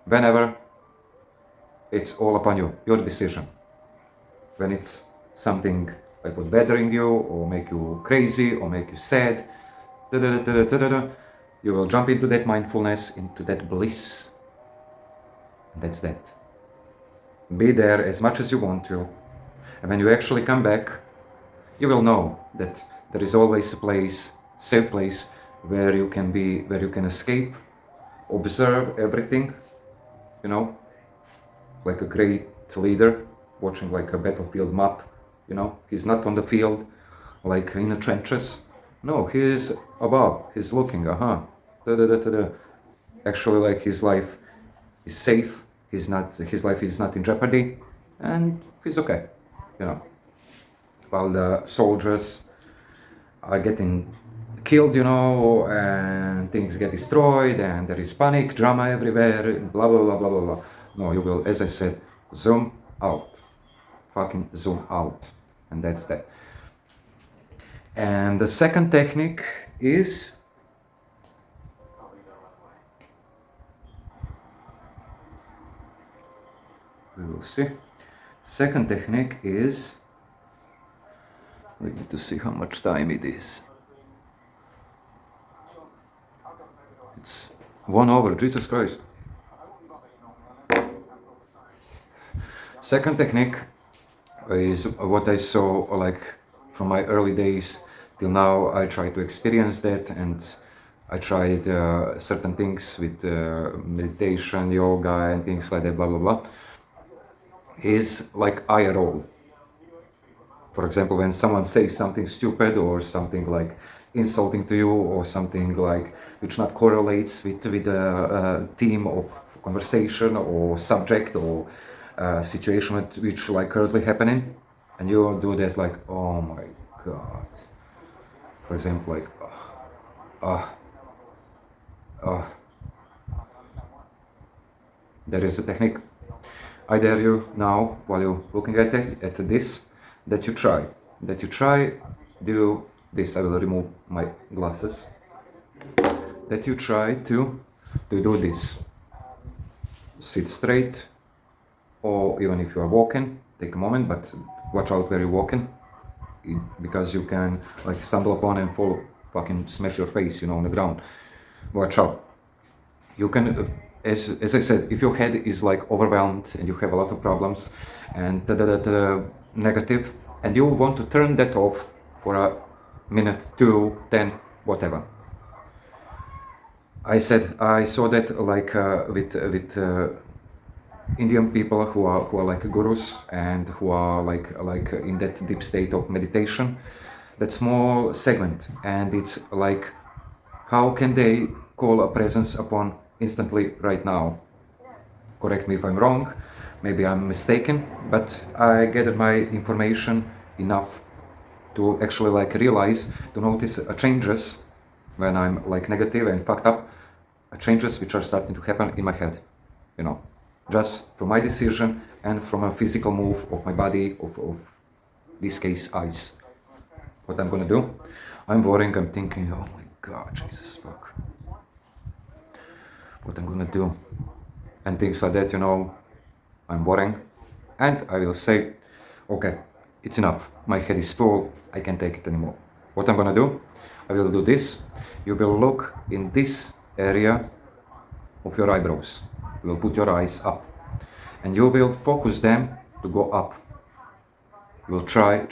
Whenever, it's all upon you, your decision. When it's something like what bothering you, or make you crazy, or make you sad, you will jump into that mindfulness, into that bliss. And that's that. Be there as much as you want to. And when you actually come back, you will know that there is always a place, safe place, where you can be, where you can escape, observe everything, you know, like a great leader watching like a battlefield map, you know. He's not on the field, like in the trenches. No, he is above. He's looking, Actually, like his life is safe. His life is not in jeopardy, and he's okay, you know. While the soldiers are getting killed, you know, and things get destroyed, and there is panic, drama everywhere, blah blah blah blah blah blah. No, you will, as I said, zoom out. Fucking zoom out. And that's that. And the second technique is, we will see. Second technique is, we need to see how much time it is. It's 1 hour, Jesus Christ. Second technique is what I saw like from my early days till now. I try to experience that, and I tried certain things with meditation, yoga, and things like that, blah blah blah. Is like eye roll. For example, when someone says something stupid or something like insulting to you, or something like which not correlates with the theme of conversation or subject or situation which like currently happening, and you do that like, oh my god, For example, like, there is a technique. I dare you now, while you're looking at it, at this, that you try, do this. I will remove my glasses. That you try to do this. Sit straight, or even if you are walking, take a moment, but watch out where you're walking, because you can like stumble upon and fall, fucking smash your face, on the ground. Watch out. You can, as I said, if your head is like overwhelmed and you have a lot of problems and negative, and you want to turn that off for a minute, 2, 10, whatever. I saw that like with Indian people who are like gurus and who are like in that deep state of meditation. That small segment, and it's like, how can they call a presence upon instantly right now? Correct me if I'm wrong, maybe I'm mistaken, but I gathered my information enough to actually like realize, to notice changes when I'm like negative and fucked up, changes which are starting to happen in my head, just from my decision and from a physical move of my body, of this case eyes. What I'm gonna do, I'm worrying, I'm thinking, oh my god, Jesus fuck, what I'm gonna do, and things like that, I'm worrying, and I will say, okay, it's enough, my head is full, I can't take it anymore. What I'm gonna do, I will do this. You will look in this area of your eyebrows. You will put your eyes up, and you will focus them to go up. You will try,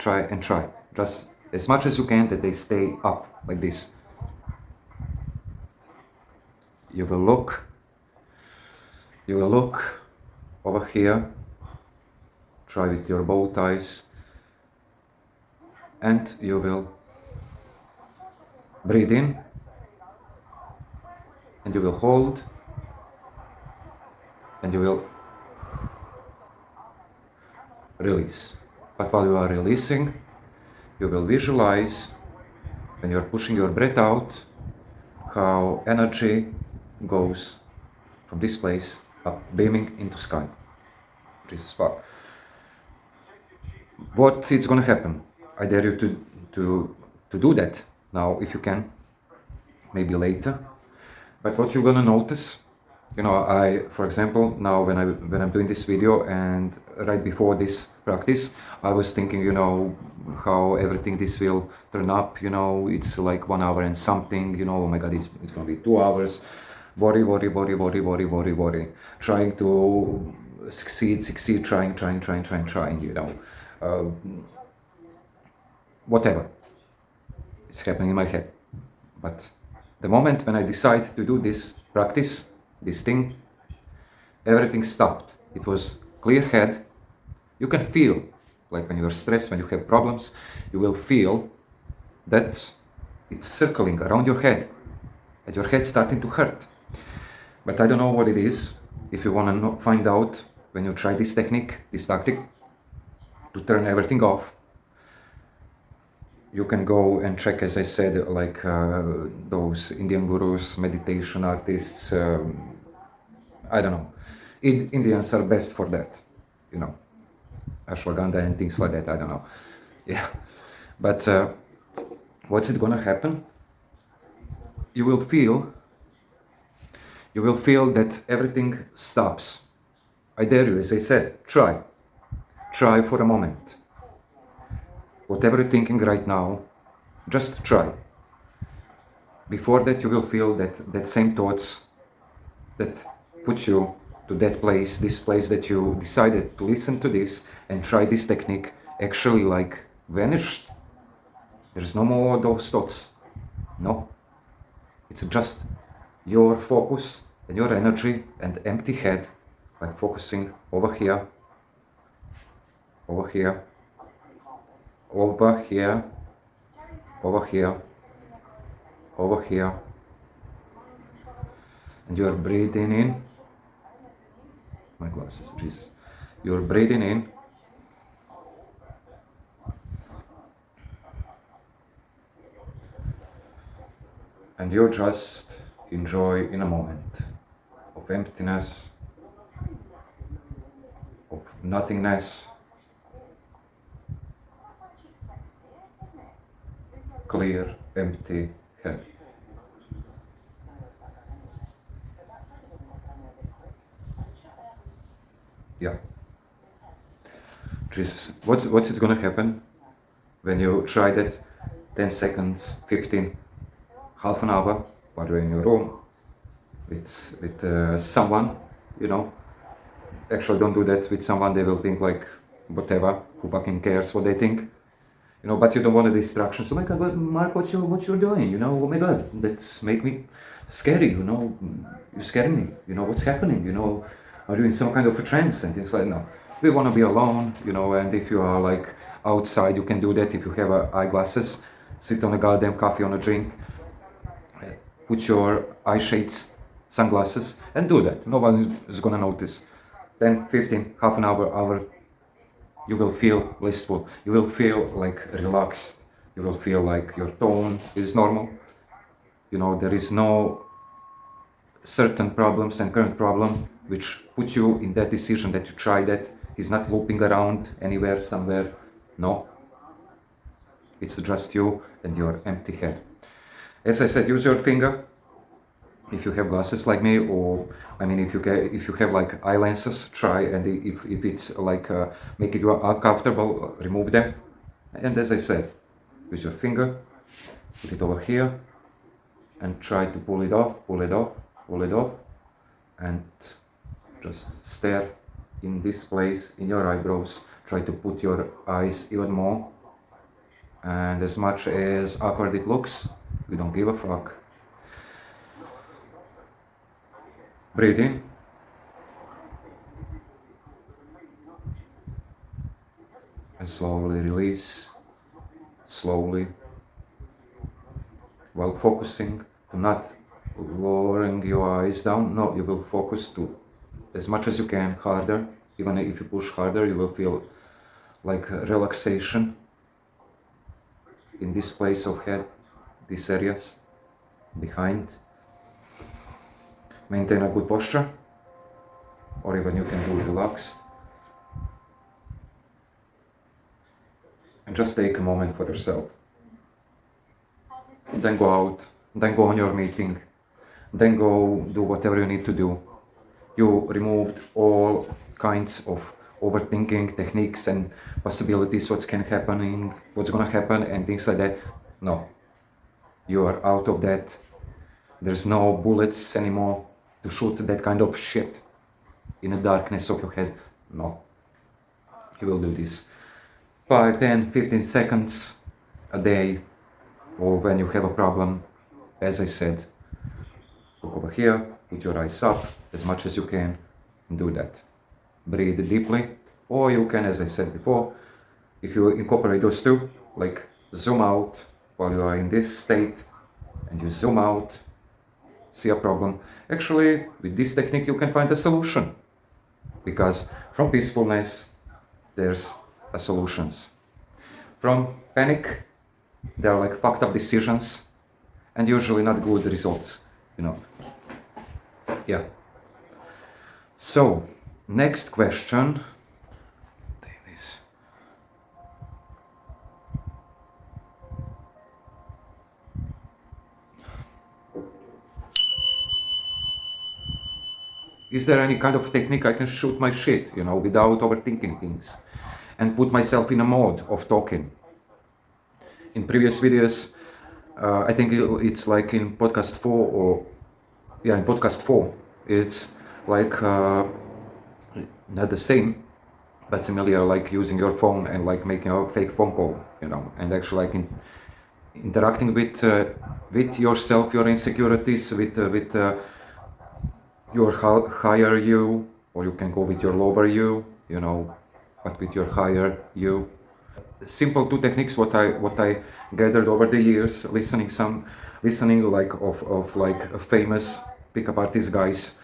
just as much as you can, that they stay up like this. You will look over here, try with your both eyes, and you will breathe in, and you will hold, and you will release. But while you are releasing, you will visualize, when you are pushing your breath out, how energy goes from this place up, beaming into sky. Jesus fuck. What is gonna happen? I dare you to do that now if you can, maybe later. But what you're gonna notice, for example, now when I'm doing this video, and right before this practice, I was thinking, how everything this will turn up, it's like 1 hour and something, oh my god, it's gonna be 2 hours. Worry. Trying to succeed, trying, whatever. It's happening in my head. But the moment when I decide to do this practice, this thing, everything stopped. It was clear head. You can feel, like when you're stressed, when you have problems, you will feel that it's circling around your head, and your head starting to hurt. But I don't know what it is. If you want to find out, when you try this technique, this tactic, to turn everything off, you can go and check, as I said, like those Indian gurus, meditation artists, I don't know. Indians are best for that, ashwagandha and things like that, I don't know. Yeah. But what's it gonna happen? You will feel that everything stops. I dare you, as I said, try for a moment. Whatever you're thinking right now, just try. Before that, you will feel that same thoughts that put you to that place, this place that you decided to listen to this and try this technique, actually like vanished. There's no more those thoughts. No. It's just your focus and your energy and empty head, like focusing over here, over here, over here, over here, over here. And you're breathing in. My glasses, Jesus. You're breathing in. and you just enjoy in a moment of emptiness, of nothingness, clear, empty head. Yeah. Jesus, what's it gonna happen when you try that 10 seconds, 15, half an hour while you're in your room with someone, you know? Actually, don't do that with someone, they will think like, whatever, who fucking cares what they think? You know, but you don't want a distraction. So, oh my God, Mark, what you're doing? You know, oh my God, that's make me scary. You know, you scare me. You know, what's happening? You know, are you in some kind of a trance and things like no. We want to be alone. You know, and if you are like outside, you can do that. If you have eyeglasses, sit on a goddamn coffee on a drink, put your eye shades, sunglasses, and do that. No one is gonna notice. 10, 15, half an hour, you will feel blissful, you will feel like relaxed, you will feel like your tone is normal. You know, there is no certain problems and current problem which put you in that decision that you try that. He's not looping around anywhere, somewhere. No. It's just you and your empty head. As I said, use your finger. If you have glasses like me, or I mean, if you have like eye lenses, try, and if it's like making you uncomfortable, remove them. And as I said, use your finger, put it over here, and try to pull it off, and just stare in this place, in your eyebrows. Try to put your eyes even more, and as much as awkward it looks, we don't give a fuck. Breathe in. And slowly release, slowly, while focusing to not lowering your eyes down. No, you will focus to as much as you can, harder. Even if you push harder, you will feel like relaxation in this place of head, these areas behind. Maintain a good posture, or even you can do relaxed. And just take a moment for yourself. Then go out, then go on your meeting, then go do whatever you need to do. You removed all kinds of overthinking techniques and possibilities, what's gonna happen and things like that. No, you are out of that. There's no bullets anymore to shoot that kind of shit in the darkness of your head. No, you will do this 5, 10, 15 seconds a day, or when you have a problem. As I said, look over here, put your eyes up as much as you can, and do that. Breathe deeply, or you can, as I said before, if you incorporate those two, like zoom out while you are in this state, and you zoom out, see a problem. Actually, with this technique, you can find a solution, because from peacefulness, there's a solutions. From panic, there are like fucked up decisions, and usually not good results, you know. Yeah. So, next question. Is there any kind of technique I can shoot my shit, you know, without overthinking things, and put myself in a mode of talking? In previous videos, I think it's like in podcast 4, or yeah, in podcast 4, it's like not the same, but similar, like using your phone and like making a fake phone call, you know, and actually like interacting with yourself, your insecurities, with your higher you, or you can go with your lower you, you know, but with your higher you. Simple two techniques what I gathered over the years, listening like of like famous pickup artist guys,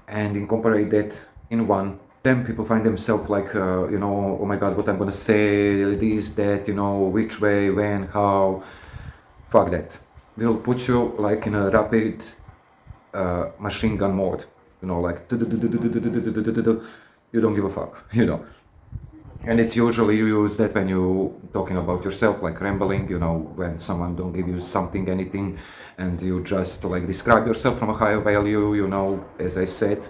and incorporate that in one. Then people find themselves like you know, oh my God, what I'm gonna say, this, that, you know, which way, when, how. Fuck that. will put you like in a rapid machine gun mode, like you don't give a fuck. And it usually you use that when you talking about yourself, like rambling, when someone don't give you something, anything, and you just like describe yourself from a higher value, as I said.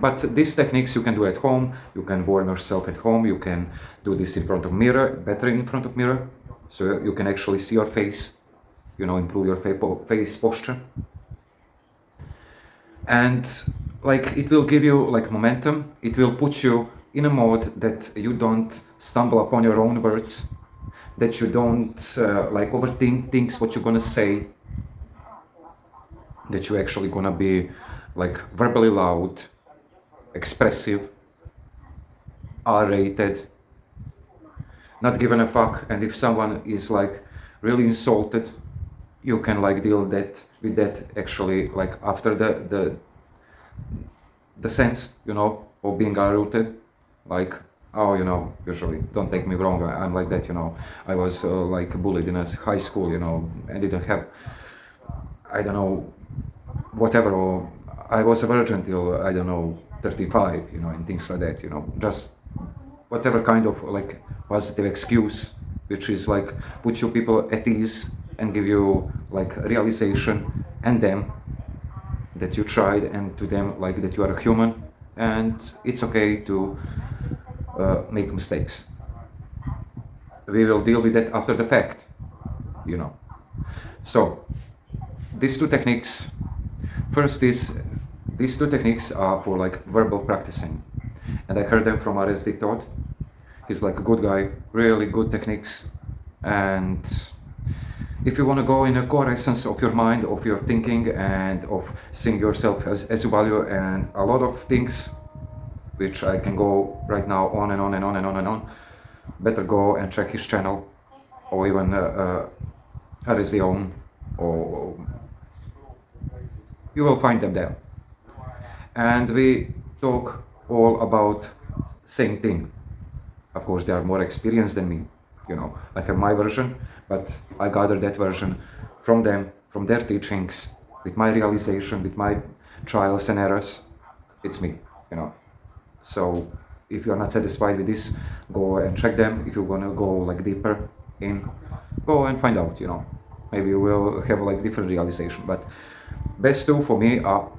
But these techniques you can do at home. You can warm yourself at home. You can do this in front of mirror, better in front of mirror, so you can actually see your face, improve your face posture. And like it will give you like momentum. It will put you in a mode that you don't stumble upon your own words, that you don't like overthink things what you're gonna say, that you're actually gonna be like verbally loud, expressive, R-rated, not giving a fuck. And if someone is like really insulted, you can like deal with that actually like after the sense, of being R-rooted. Like, oh, usually, don't take me wrong, I'm like that, I was like bullied in a high school, and didn't have, I don't know, whatever, or I was a virgin till, I don't know, 35, and things like that, just whatever kind of like positive excuse, which is like put you people at ease and give you like realization, and them that you tried, and to them like that you are a human, and it's okay to make mistakes. We will deal with that after the fact, So these two techniques, first is these two techniques are for like verbal practicing, and I heard them from RSD Todd. He's like a good guy, really good techniques. And if you want to go in a core essence of your mind, of your thinking, and of seeing yourself as you value, and a lot of things which I can go right now on and on and on and on and on, better go and check his channel, or even RSD own, or you will find them there. And we talk all about same thing. Of course, they are more experienced than me. I have my version, but I gather that version from them, from their teachings, with my realization, with my trials and errors. It's me, So if you are not satisfied with this, go and check them. If you want to go like deeper in, go and find out, Maybe you will have like different realization. But best two for me are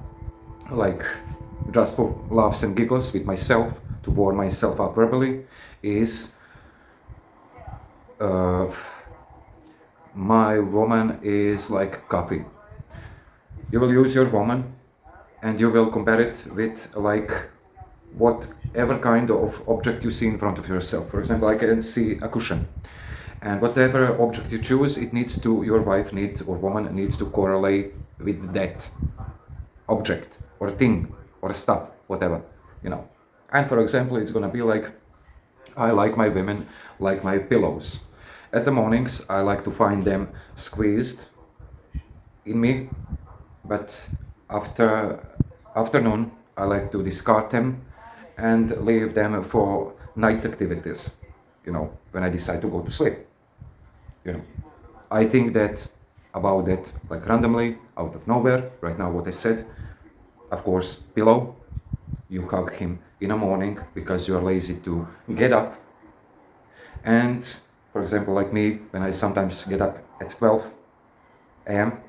like just for laughs and giggles with myself, to warm myself up verbally, is my woman is like coffee. You will use your woman and you will compare it with like whatever kind of object you see in front of yourself. For example, I can see a cushion, and whatever object you choose, your wife needs, or woman needs to correlate with that object or thing or stuff, whatever, And for example, it's gonna be like, I like my women like my pillows. At the mornings, I like to find them squeezed in me, but after afternoon, I like to discard them and leave them for night activities, when I decide to go to sleep. I think that about that, like randomly, out of nowhere, right now what I said, of course, pillow, you hug him in the morning because you are lazy to get up. And for example, like me, when I sometimes get up at 12 a.m.,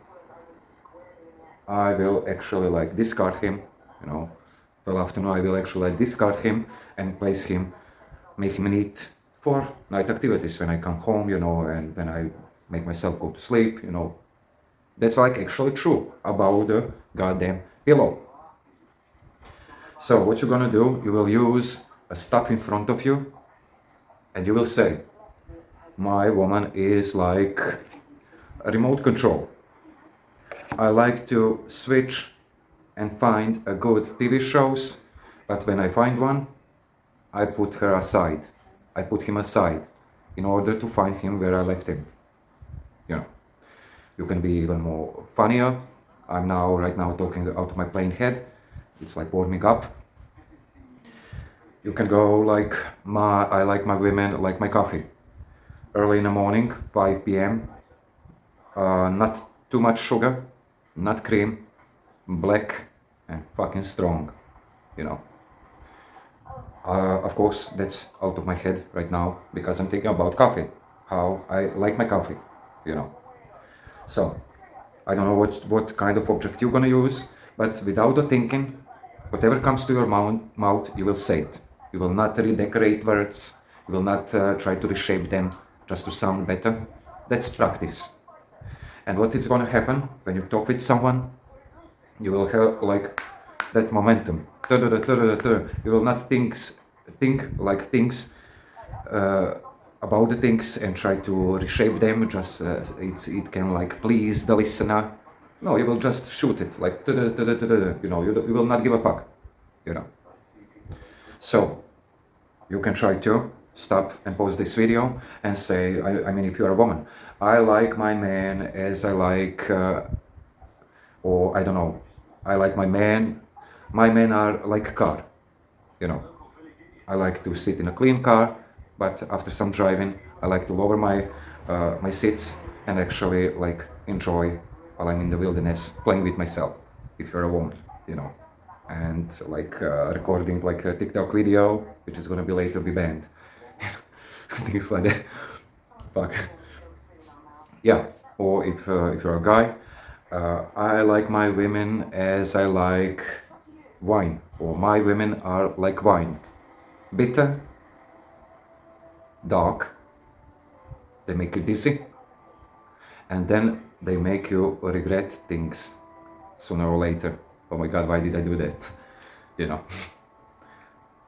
I will actually like discard him, well, afternoon I will actually like discard him and place him, make him neat for night activities when I come home, and when I make myself go to sleep, That's like actually true about the goddamn pillow. So what you're gonna do, you will use a stuff in front of you and you will say, my woman is like a remote control. I like to switch and find a good TV shows, but when I find one, I put her aside. I put him aside in order to find him where I left him. You can be even more funnier. I'm right now talking out of my plain head. It's like warming up. You can go like, I like my women like my coffee. Early in the morning, 5 p.m., not too much sugar, not cream, black and fucking strong, you know. Of course, that's out of my head right now because I'm thinking about coffee, how I like my coffee, you know. So, I don't know what kind of object you're gonna use, but without the thinking, whatever comes to your mouth, you will say it. You will not redecorate words, you will not try to reshape them just to sound better. That's practice. And what is gonna happen when you talk with someone, you will have like that momentum. You will not think like things about the things and try to reshape them. Just it can like please the listener. No, you will just shoot it like you know. You will not give a fuck. You know. So you can try to stop and pause this video and say, I mean, if you're a woman, I like my man as I like, or I don't know, I like my man. My men are like a car, you know. I like to sit in a clean car, but after some driving, I like to lower my seats and actually like enjoy while I'm in the wilderness playing with myself. If you're a woman, you know, and like recording like a TikTok video, which is gonna be later be banned, things like that. Fuck. Yeah. Or if you're a guy, I like my women as I like wine, or my women are like wine. Bitter, dark, they make you dizzy, and then they make you regret things sooner or later. Oh my god, why did I do that? You know.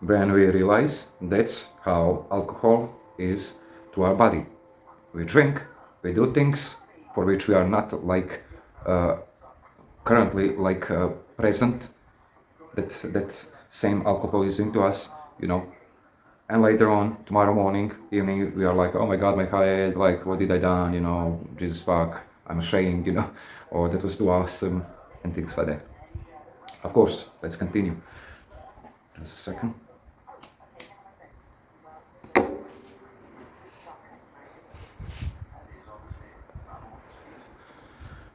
When we realize that's how alcohol is to our body. We drink, we do things for which we are not like currently like present. That same alcohol is into us, you know. And later on, tomorrow morning, evening, we are like, oh my god, my head, like, what did I done, you know, Jesus fuck, I'm ashamed, you know, or that was too awesome, and things like that. Of course, let's continue. Just a second.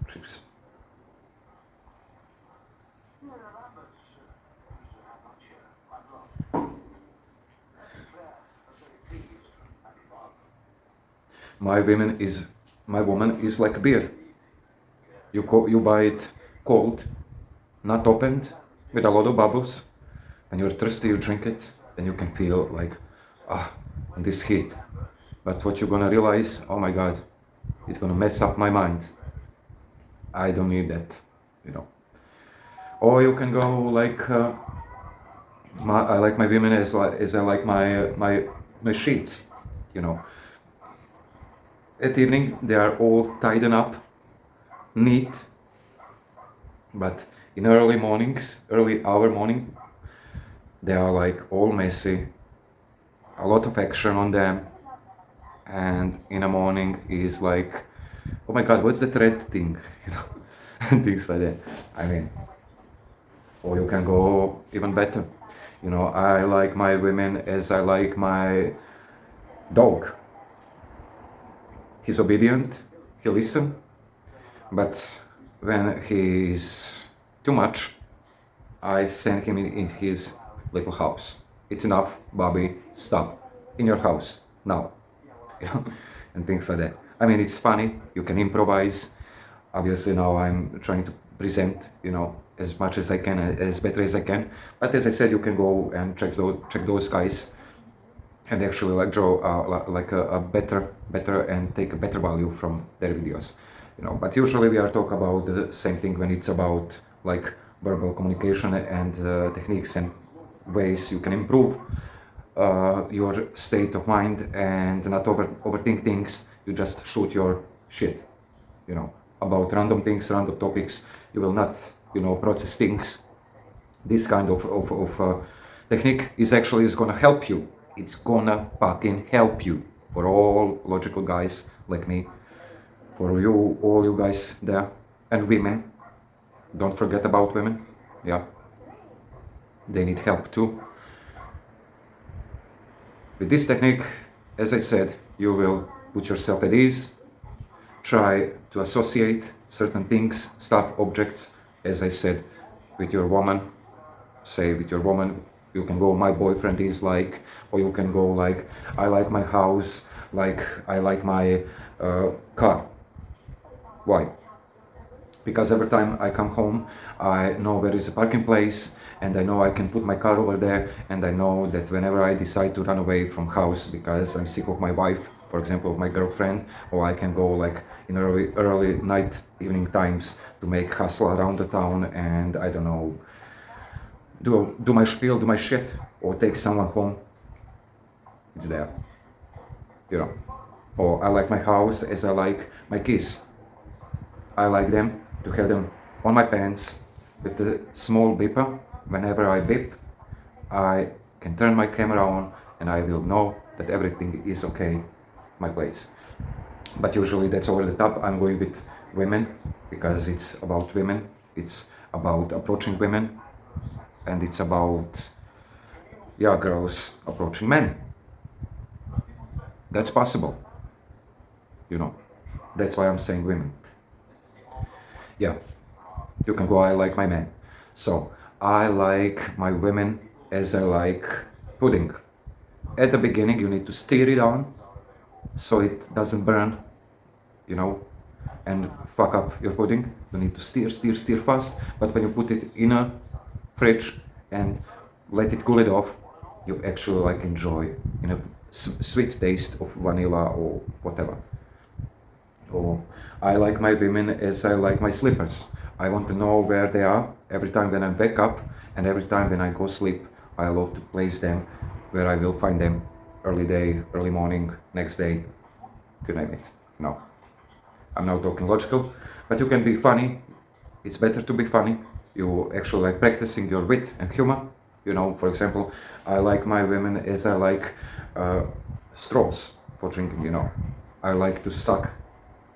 Cheers. My woman is like beer. You buy it cold, not opened, with a lot of bubbles. When you're thirsty, you drink it, then you can feel like, this heat. But what you're gonna realize, oh my god, it's gonna mess up my mind. I don't need that, you know. Or you can go like, I like my women as I like my sheets, you know. At evening, they are all tied up, neat, but in early hour morning, they are like all messy, a lot of action on them, and in the morning is like, oh my god, what's that red thing, you know, and things like that. I mean, or you can go even better, you know. I like my women as I like my dog. He's obedient, he listens, but when he's too much, I send him in his little house. It's enough, Bobby, stop. In your house, now. You know? And things like that. I mean, it's funny, you can improvise. Obviously now I'm trying to present, you know, as much as I can, as better as I can. But as I said, you can go and check those guys and actually like draw like a better and take a better value from their videos, you know. But usually we are talking about the same thing when it's about like verbal communication and techniques and ways you can improve your state of mind and not overthink things. You just shoot your shit, you know, about random things, random topics. You will not, you know, process things. This kind of technique is gonna help you. It's gonna fucking help you. For all logical guys like me, for you, all you guys there, and women. Don't forget about women. Yeah, they need help too. With this technique, as I said, you will put yourself at ease. Try to associate certain things, stuff, objects, as I said, with your woman. Say with your woman, you can go, my boyfriend is like, or you can go like, I like my house, like I like my car. Why? Because every time I come home, I know where is a parking place, and I know I can put my car over there, and I know that whenever I decide to run away from house because I'm sick of my wife, for example, of my girlfriend, or I can go like in early night, evening times to make hustle around the town, and I don't know, do my spiel, do my shit, or take someone home, it's there, you know. Or I like my house as I like my keys. I like them to have them on my pants with a small beeper. Whenever I beep, I can turn my camera on and I will know that everything is okay, my place. But usually that's over the top. I'm going with women because it's about women. It's about approaching women, and it's about, yeah, girls approaching men. That's possible, you know. That's why I'm saying women. Yeah, you can go, I like my men. So I like my women as I like pudding. At the beginning, you need to stir it on so it doesn't burn, you know, and fuck up your pudding. You need to stir fast. But when you put it in a fridge and let it cool it off, you actually like enjoy in a sweet taste of vanilla or whatever. Or I like my women as I like my slippers. I want to know where they are every time when I wake up, and every time when I go sleep. I love to place them where I will find them early day, early morning, next day, you name it. No, I'm not talking logical, but you can be funny. It's better to be funny. You actually like practicing your wit and humor. You know, for example, I like my women as I like straws for drinking, you know. I like to suck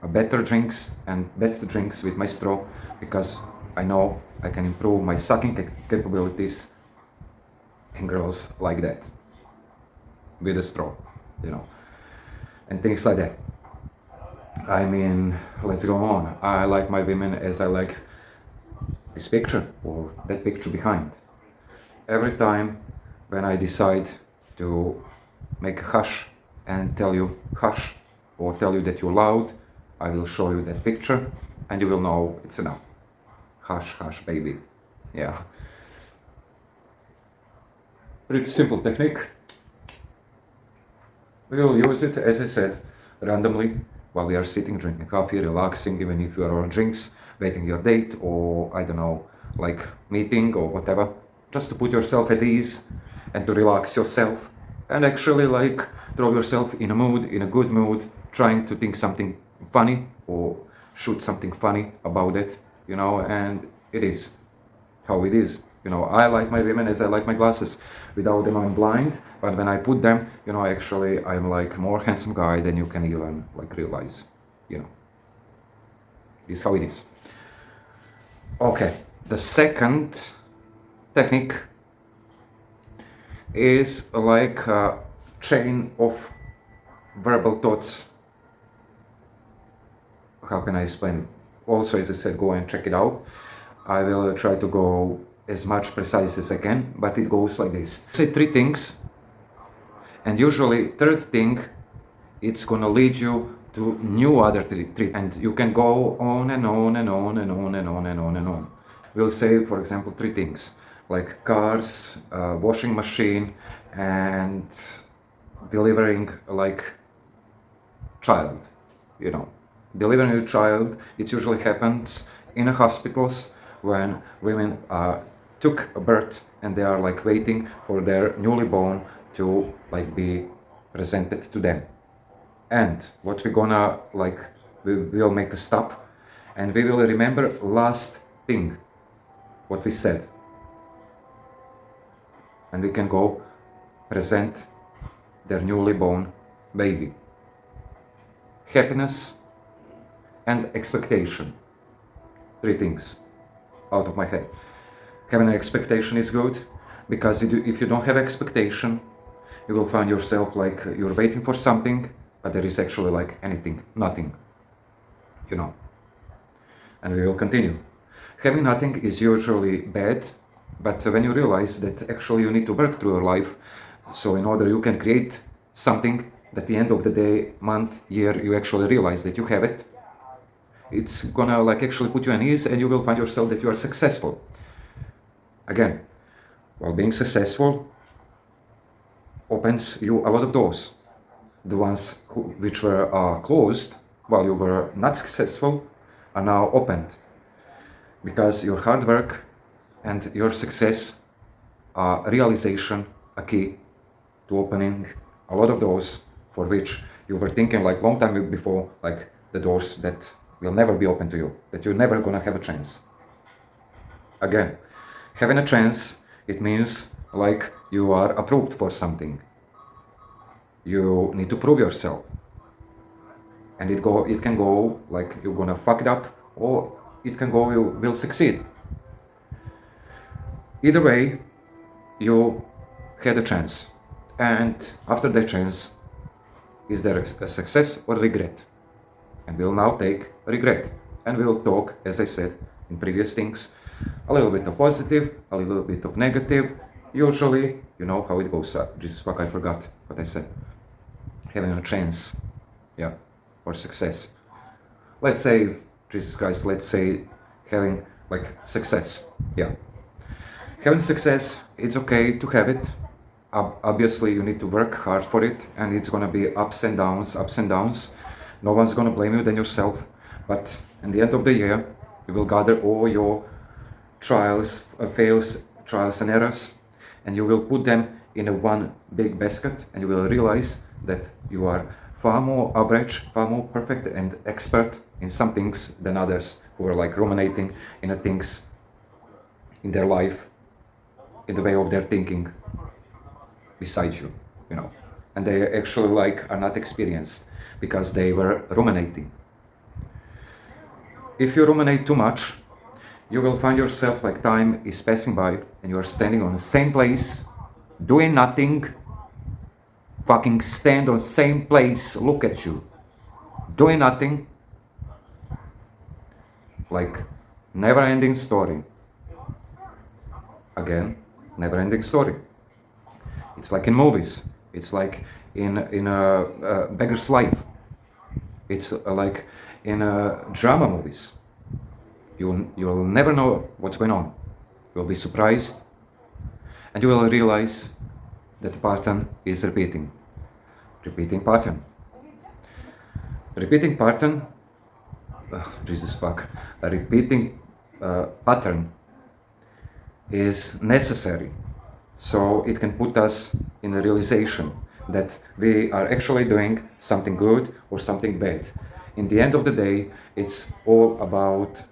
better drinks and best drinks with my straw because I know I can improve my sucking capabilities, and girls like that with a straw, you know, and things like that. I mean, let's go on. I like my women as I like this picture or that picture behind. Every time when I decide to make a hush and tell you hush, or tell you that you're loud, I will show you that picture and you will know it's enough. Hush, hush, baby. Yeah. Pretty simple technique. We will use it, as I said, randomly while we are sitting, drinking coffee, relaxing, even if you are on drinks, waiting your date, or I don't know, like meeting or whatever, just to put yourself at ease and to relax yourself and actually like throw yourself in a mood, in a good mood, trying to think something funny or shoot something funny about it, you know, and it is how it is. You know, I like my women as I like my glasses. Without them, I'm blind, but when I put them, you know, actually, I'm like more handsome guy than you can even like realize. You know, this is how it is. Okay, the second technique is like a chain of verbal thoughts. How can I explain it? Also, as I said, go and check it out. I will try to go as much precise as I can, but it goes like this. Say three things, and usually third thing, it's gonna lead you to new other three, and you can go on and on and on and on and on and on and on. We'll say, for example, three things, like cars, washing machine, and delivering like child, you know. Delivering a child, it usually happens in hospitals when women took a birth and they are like waiting for their newly born to like be presented to them. And what we're gonna like, we will make a stop and we will remember last thing what we said, and we can go present their newly born baby. Happiness and expectation. Three things out of my head. Having an expectation is good because if you don't have expectation, you will find yourself like you're waiting for something, but there is actually like anything, nothing, you know. and we will continue. Having nothing is usually bad, but when you realize that actually you need to work through your life, so in order you can create something, at the end of the day, month, year, you actually realize that you have it, it's gonna like actually put you at ease, and you will find yourself that you are successful. Again, while being successful opens you a lot of doors. The ones which were closed while you were not successful are now opened, because your hard work and your success are realization, a key to opening a lot of doors for which you were thinking like long time before, like the doors that will never be open to you, that you're never gonna have a chance. Again, having a chance, it means like you are approved for something. You need to prove yourself. And it can go like you're gonna fuck it up, or it can go you will succeed. Either way, you had a chance. And after that chance, is there a success or regret? And we'll now take regret. And we'll talk, as I said in previous things, a little bit of positive, a little bit of negative. Usually, you know how it goes. Jesus fuck, I forgot what I said. Having a chance, yeah, or success. Let's say, Jesus Christ, let's say having like success, yeah. Having success, it's okay to have it. Obviously, you need to work hard for it, and it's gonna be ups and downs, ups and downs. No one's gonna blame you than yourself. But in the end of the year, you will gather all your trials, fails, trials and errors, and you will put them in a one big basket, and you will realize that you are far more average, far more perfect and expert in some things than others who are like ruminating in the things in their life, in the way of their thinking besides you, you know. And they actually like are not experienced because they were ruminating. If you ruminate too much, you will find yourself like time is passing by and you are standing on the same place, doing nothing, fucking stand on the same place, look at you, doing nothing, like never-ending story. Again, never-ending story. It's like in movies. It's like in a beggar's life. It's like in drama movies. You'll never know what's going on. You'll be surprised, and you will realize that the pattern is repeating. Repeating pattern. Repeating pattern. Jesus fuck. A repeating pattern is necessary, so it can put us in a realization that we are actually doing something good or something bad. In the end of the day, it's all about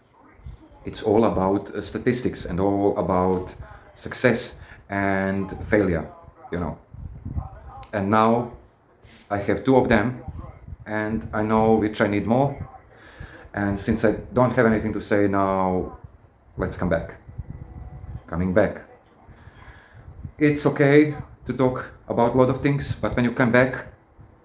statistics and all about success and failure, you know. And now I have two of them, and I know which I need more. And since I don't have anything to say now, let's come back. Coming back. It's okay to talk about a lot of things, but when you come back,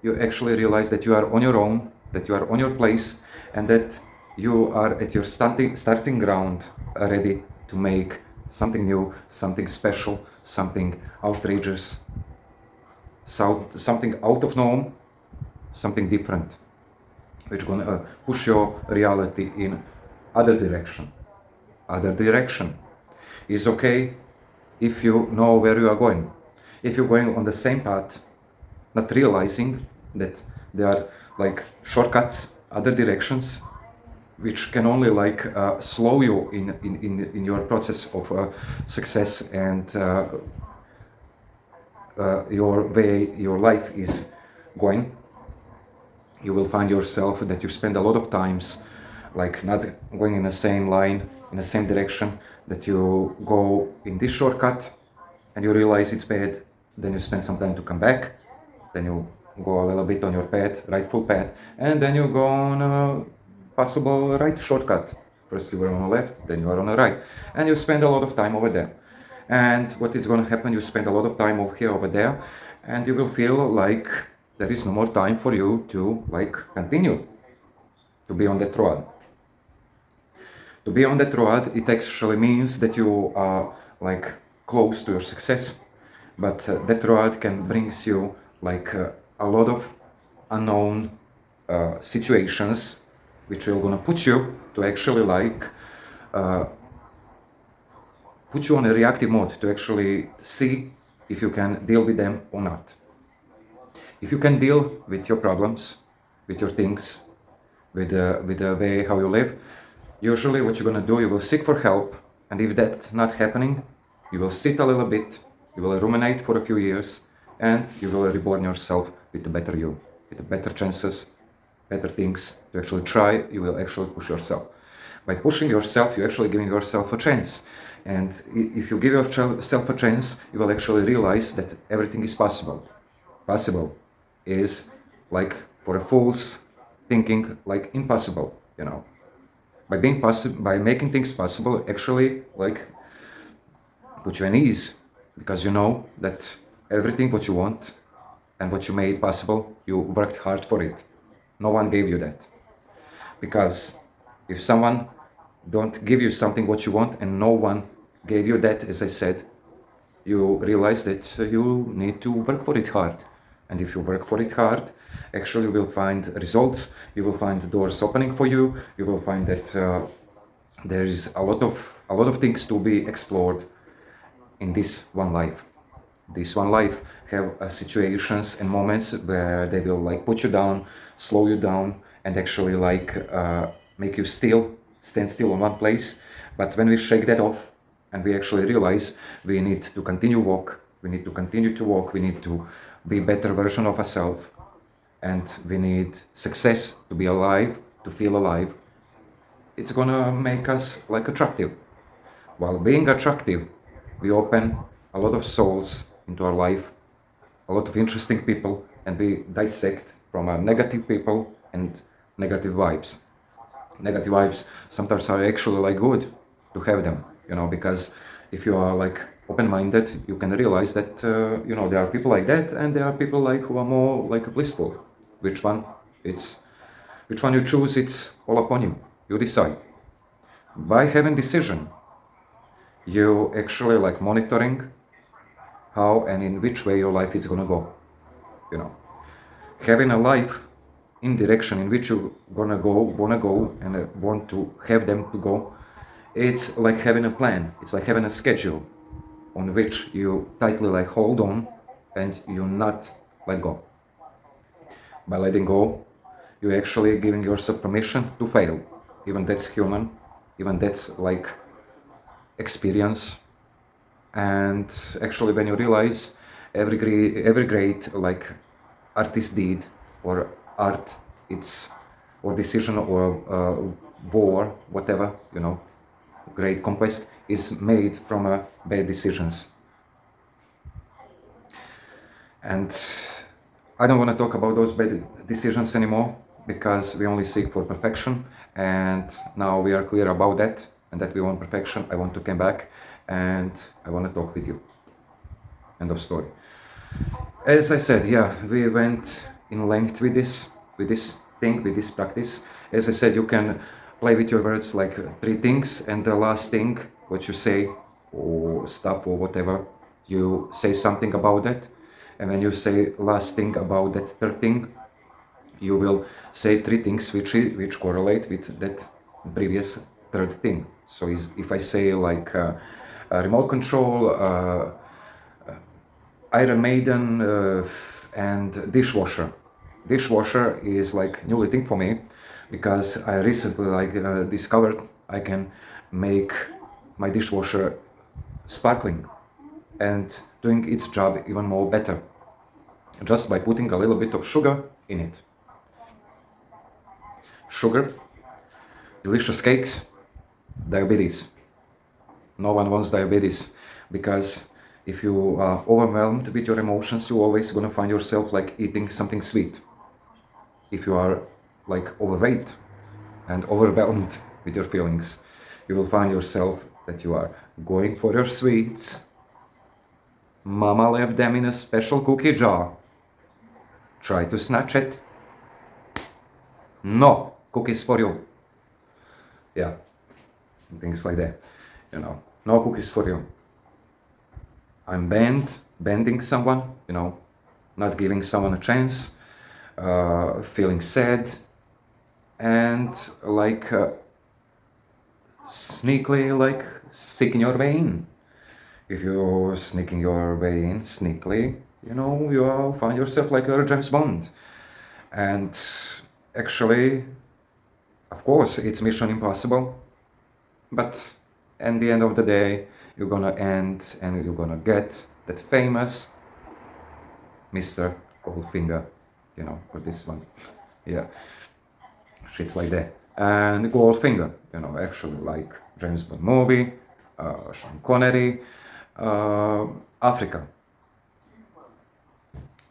you actually realize that you are on your own, that you are on your place, and that you are at your starting ground, ready to make something new, something special, something outrageous, something out of norm, something different, which is gonna push your reality in other direction. Other direction is okay if you know where you are going. If you're going on the same path, not realizing that there are like shortcuts, other directions, which can only like slow you in your process of success and your way your life is going, you will find yourself that you spend a lot of times like not going in the same line, in the same direction, that you go in this shortcut and you realize it's bad, then you spend some time to come back, then you go a little bit on your path, rightful path, and then you go on a possible right shortcut. First you were on the left, then you are on the right, and you spend a lot of time over there. And what is going to happen, you spend a lot of time over here, over there, and you will feel like there is no more time for you to like continue to be on that road. To be on that road, it actually means that you are like close to your success, but that road can brings you like a lot of unknown situations which will gonna put you to actually like put you on a reactive mode to actually see if you can deal with them or not. If you can deal with your problems, with your things, with the way how you live, usually what you're gonna do, you will seek for help, and if that's not happening, you will sit a little bit, you will ruminate for a few years, and you will reborn yourself with a better you, with better chances, better things to actually try. You will actually push yourself. By pushing yourself, you're actually giving yourself a chance. And if you give yourself a chance, you will actually realize that everything is possible. Possible is like for a fool's thinking like impossible, you know. By being possible, by making things possible, actually like put you at ease, because you know that everything what you want and what you made possible, you worked hard for it. No one gave you that. Because if someone don't give you something what you want and no one gave you that, as I said, you realize that you need to work for it hard. And if you work for it hard, actually you will find results, you will find doors opening for you, you will find that there is a lot of things to be explored in this one life. This one life have situations and moments where they will like put you down, slow you down, and actually like make you stand still on one place. But when we shake that off and we actually realize we need to continue walk, we need to continue to walk, we need to be better version of ourselves, and we need success to be alive, to feel alive, it's gonna make us like attractive. While being attractive, we open a lot of souls into our life, a lot of interesting people, and we dissect from negative people and negative vibes. Negative vibes sometimes are actually like good to have them, you know, because if you are like open-minded, you can realize that you know, there are people like that, and there are people like who are more like blissful. Which one you choose, it's all upon you. You decide. By having decision, you actually like monitoring how and in which way your life is gonna go. You know, having a life in direction in which you wanna go, and want to have them to go. It's like having a plan. It's like having a schedule on which you tightly like hold on, and you not let go. By letting go, you're actually giving yourself permission to fail. Even that's human. Even that's like experience. And actually, when you realize every great like artist deed or art, it's or decision or war, whatever, you know, great conquest is made from bad decisions. And I don't want to talk about those bad decisions anymore, because we only seek for perfection, and now we are clear about that, and that we want perfection. I want to come back and I want to talk with you. End of story. As I said, yeah, we went in length with this thing, with this practice. As I said, you can play with your words like three things, and the last thing what you say or stop or whatever, you say something about that. And when you say last thing about that third thing, you will say three things which correlate with that previous third thing. So if I say like remote control, Iron Maiden, and dishwasher. Dishwasher is like new thing for me, because I recently like discovered I can make my dishwasher sparkling and doing its job even more better, just by putting a little bit of sugar in it. Sugar, delicious cakes, diabetes. No one wants diabetes, because if you are overwhelmed with your emotions, you're always gonna find yourself like eating something sweet. If you are like overweight and overwhelmed with your feelings, you will find yourself that you are going for your sweets. Mama left them in a special cookie jar. Try to snatch it. No, cookies for you. Yeah. and things like that. No cookies for you. I'm bending someone, not giving someone a chance, feeling sad, and like sneakily like sticking your way in. If you're sneaking your way in sneakily, you'll find yourself like you're James Bond. And actually, of course, it's Mission Impossible, but at the end of the day, you're gonna end and you're gonna get that famous Mr. Goldfinger, for this one. Yeah, shits like that. And Goldfinger, actually like James Bond movie, Sean Connery, Africa.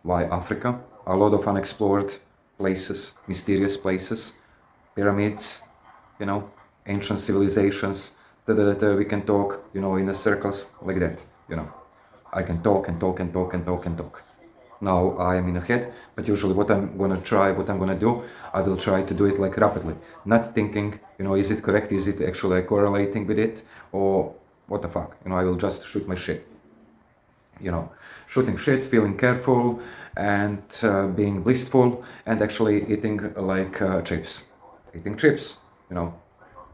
Why Africa? A lot of unexplored places, mysterious places, pyramids, ancient civilizations, that we can talk, in a circles like that, I can talk and talk and talk and talk and talk. Now I am in a head, but usually what I'm gonna do, I will try to do it like rapidly, not thinking, is it correct, is it actually correlating with it, or what the fuck, I will just shoot my shit. Shooting shit, feeling careful, and being blissful, and actually eating like chips. Eating chips,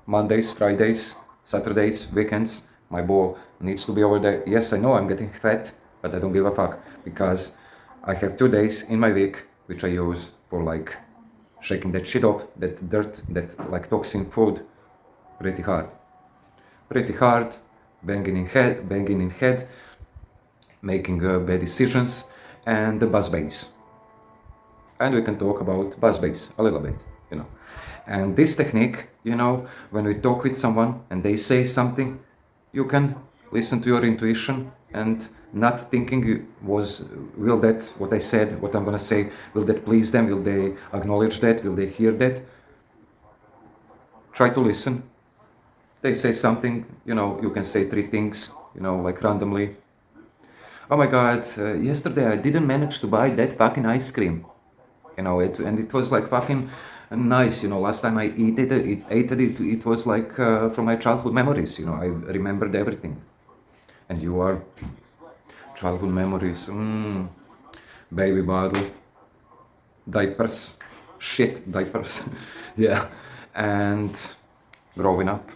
Mondays, Fridays, Saturdays, weekends, my ball needs to be over there. Yes, I know I'm getting fat, but I don't give a fuck, because I have 2 days in my week which I use for like shaking that shit off, that dirt, that like toxin food, pretty hard. Pretty hard, banging in head, making bad decisions, and the buzz bass. And we can talk about buzz bass a little bit, And this technique, when we talk with someone and they say something, you can listen to your intuition and not thinking will that, what I said, what I'm gonna say, will that please them? Will they acknowledge that? Will they hear that? Try to listen. They say something, you can say 3 things, like randomly. Oh my god, yesterday I didn't manage to buy that fucking ice cream. It was like fucking nice, last time I ate it was like from my childhood memories, I remembered everything. And you are childhood memories, baby bottle, diapers, shit diapers, yeah, and growing up.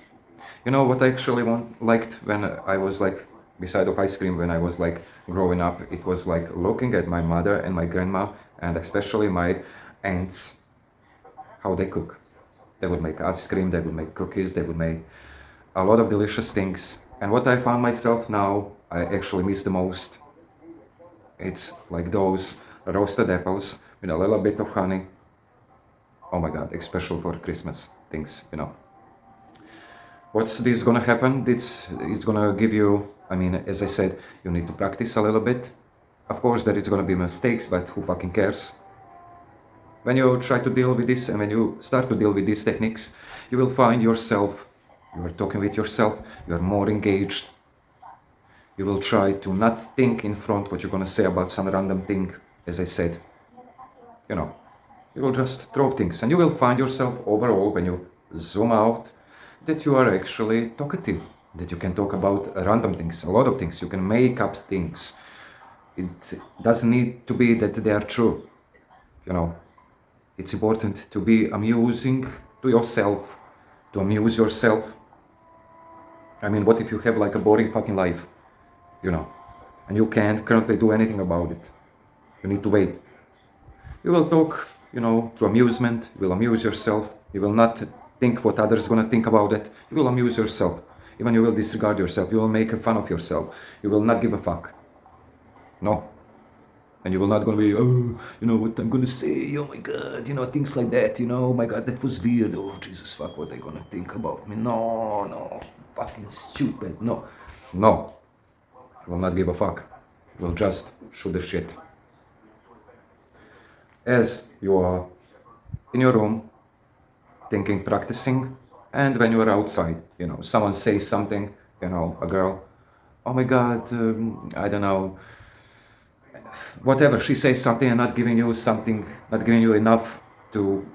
What I actually liked when I was like beside of ice cream when I was like growing up, it was like looking at my mother and my grandma and especially my aunts, how they cook. They would make ice cream, they would make cookies, they would make a lot of delicious things. And what I found myself now, I actually miss the most. It's like those roasted apples with a little bit of honey. Oh my god, especially for Christmas things, What's this gonna happen? This is gonna give you, as I said, you need to practice a little bit. Of course, there is gonna be mistakes, but who fucking cares? When you try to deal with this and when you start to deal with these techniques, you will find yourself, you are talking with yourself, you are more engaged. You will try to not think in front what you're gonna say about some random thing, as I said. You will just throw things and you will find yourself overall when you zoom out that you are actually talkative, that you can talk about random things, a lot of things, you can make up things. It doesn't need to be that they are true, It's important to be amusing to yourself, to amuse yourself. What if you have like a boring fucking life, and you can't currently do anything about it? You need to wait. You will talk, to amusement, you will amuse yourself, you will not think what others gonna think about it, you will amuse yourself. Even you will disregard yourself, you will make fun of yourself, you will not give a fuck. No. And you will not gonna be, what I'm gonna say, oh my god, things like that, oh my god, that was weird, oh Jesus fuck, what are they gonna think about me? No, fucking stupid, no. You will not give a fuck. You will just shoot the shit. As you are in your room, thinking, practicing, and when you are outside, someone says something, a girl, oh my god, I don't know, whatever, she says something and not giving you something, not giving you enough to,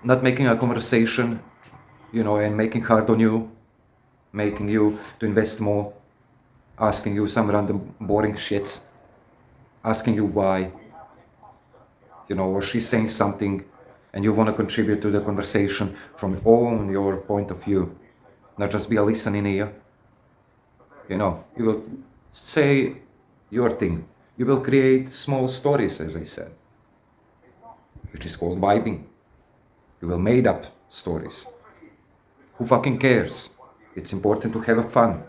not making a conversation, and making hard on you, making you to invest more, asking you some random boring shits, asking you why, or she's saying something and you want to contribute to the conversation from own your point of view, not just be a listening ear. You will say your thing. You will create small stories, as I said, which is called vibing. You will made up stories. Who fucking cares? It's important to have a fun,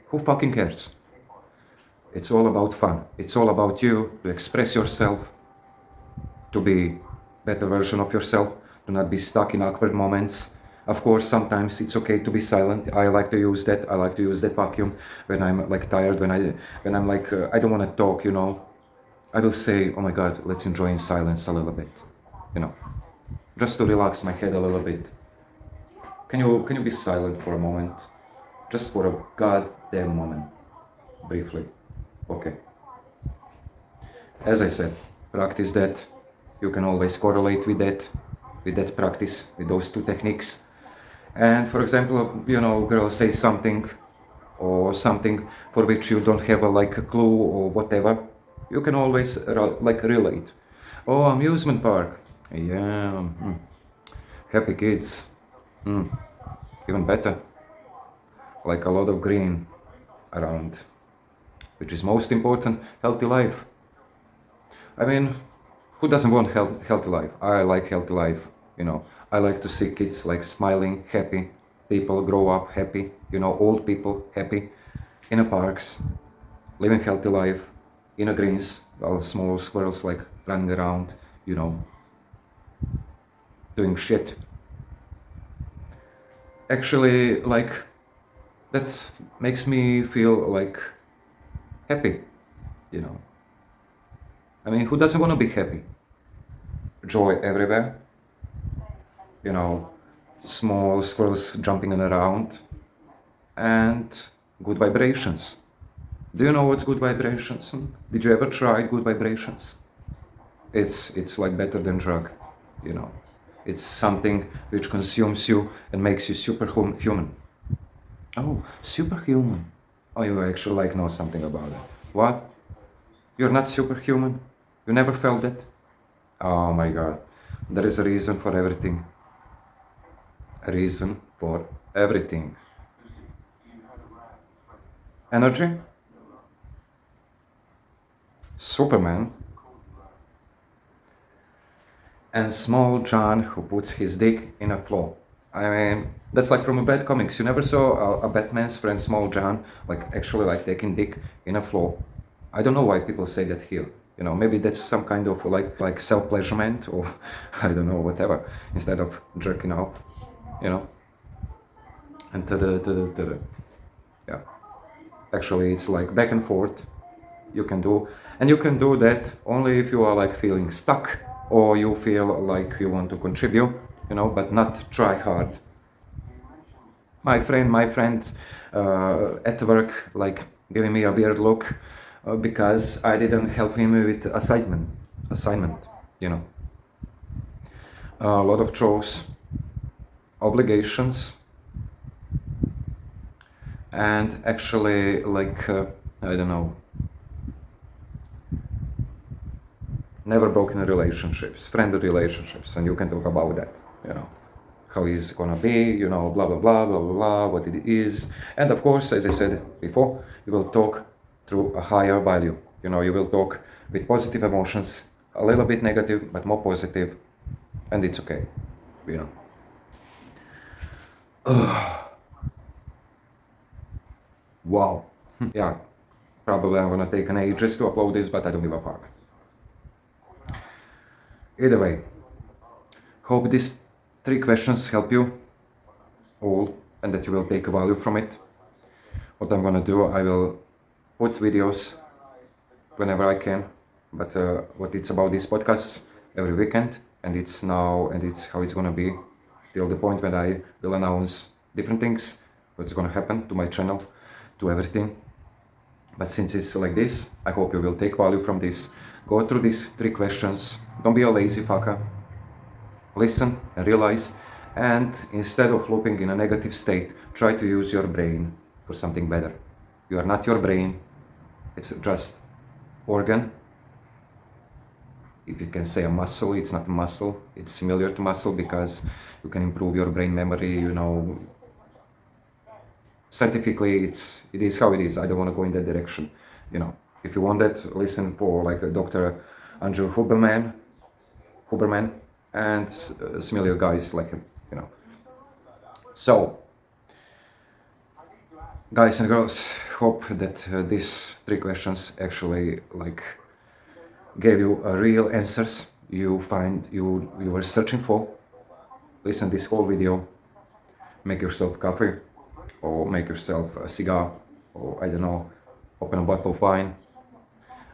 Who fucking cares? It's all about fun. It's all about you to express yourself, to be better version of yourself, to not be stuck in awkward moments. Of course, sometimes it's okay to be silent. I like to use that. I like to use that vacuum when I'm like tired, when I'm like I don't want to talk. I will say, oh my God, let's enjoy in silence a little bit. Just to relax my head a little bit. Can you be silent for a moment? Just for a goddamn moment. Briefly. Okay. As I said, practice that. You can always correlate with that practice, with those two techniques. And for example, girl says something or something for which you don't have a clue or whatever, you can always relate. Oh, amusement park. Yeah. Happy kids. Even better. Like a lot of green around. Which is most important, healthy life. I mean, who doesn't want healthy life? I like healthy life, I like to see kids like smiling, happy, people grow up happy, old people happy, in the parks, living healthy life, in the greens, while small squirrels like running around, doing shit. Actually, that makes me feel like happy, I mean, who doesn't want to be happy? Joy everywhere, small squirrels jumping around, and good vibrations. Do you know what's good vibrations? Did you ever try good vibrations? It's like better than drug, It's something which consumes you and makes you superhuman. Oh, superhuman. Oh, you actually know something about it. What? You're not superhuman? You never felt that? Oh my God. There is a reason for everything. A reason for everything. Energy? Superman? And small John who puts his dick in a floor. I mean, that's like from a bad comics. You never saw a Batman's friend Small John actually taking dick in a floor. I don't know why people say that here. Maybe that's some kind of like self-pleasurement or I don't know, whatever, instead of jerking off, And yeah. Actually, it's like back and forth. You can do that only if you are feeling stuck or you feel like you want to contribute, but not try hard. My friend at work giving me a weird look because I didn't help him with assignment, a lot of chores, obligations, and actually I don't know, never broken relationships, friendly relationships, and you can talk about that, how it's gonna be, blah blah blah blah blah blah, what it is, and of course, as I said before, you will talk through a higher value, you will talk with positive emotions, a little bit negative, but more positive, and it's okay, Wow. Yeah, probably I'm gonna take an ages to upload this, but I don't give a fuck. Either way, hope these 3 questions help you all and that you will take value from it. What I'm gonna do, I will put videos whenever I can, but what it's about these podcasts every weekend, and it's how it's gonna be till the point when I will announce different things, what's gonna happen to my channel, to everything. But since it's like this, I hope you will take value from this. Go through these 3 questions. Don't be a lazy fucker. Listen and realize And instead of looping in a negative state, try to use your brain for something better. You are not your brain, it's just organ. If you can say a muscle, it's not a muscle, it's similar to muscle because you can improve your brain memory, you know. Scientifically, it is how it is. I don't want to go in that direction, you know. If you want that, listen for like a Dr. Andrew Huberman, and similar guys like him, you know. So, guys and girls, hope that these 3 questions actually like gave you real answers you were searching for. Listen this whole video, make yourself coffee, or make yourself a cigar, or I don't know, open a bottle of wine.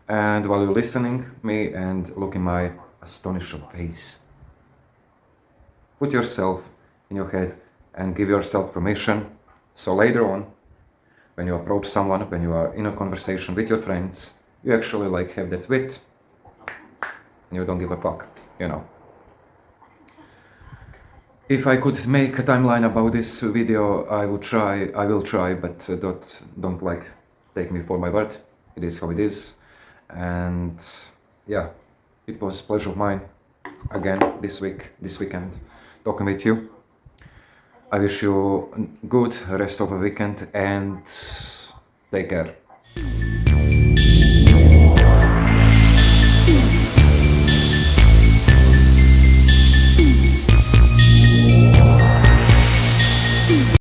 And while you're listening me and look in my astonished face, put yourself in your head and give yourself permission. So later on, when you approach someone, when you are in a conversation with your friends, you actually like have that wit and you don't give a fuck, you know. If I could make a timeline about this video, I will try, but don't like take me for my word. It is how it is. And yeah, it was a pleasure of mine again this weekend, talking with you. I wish you a good rest of the weekend and take care.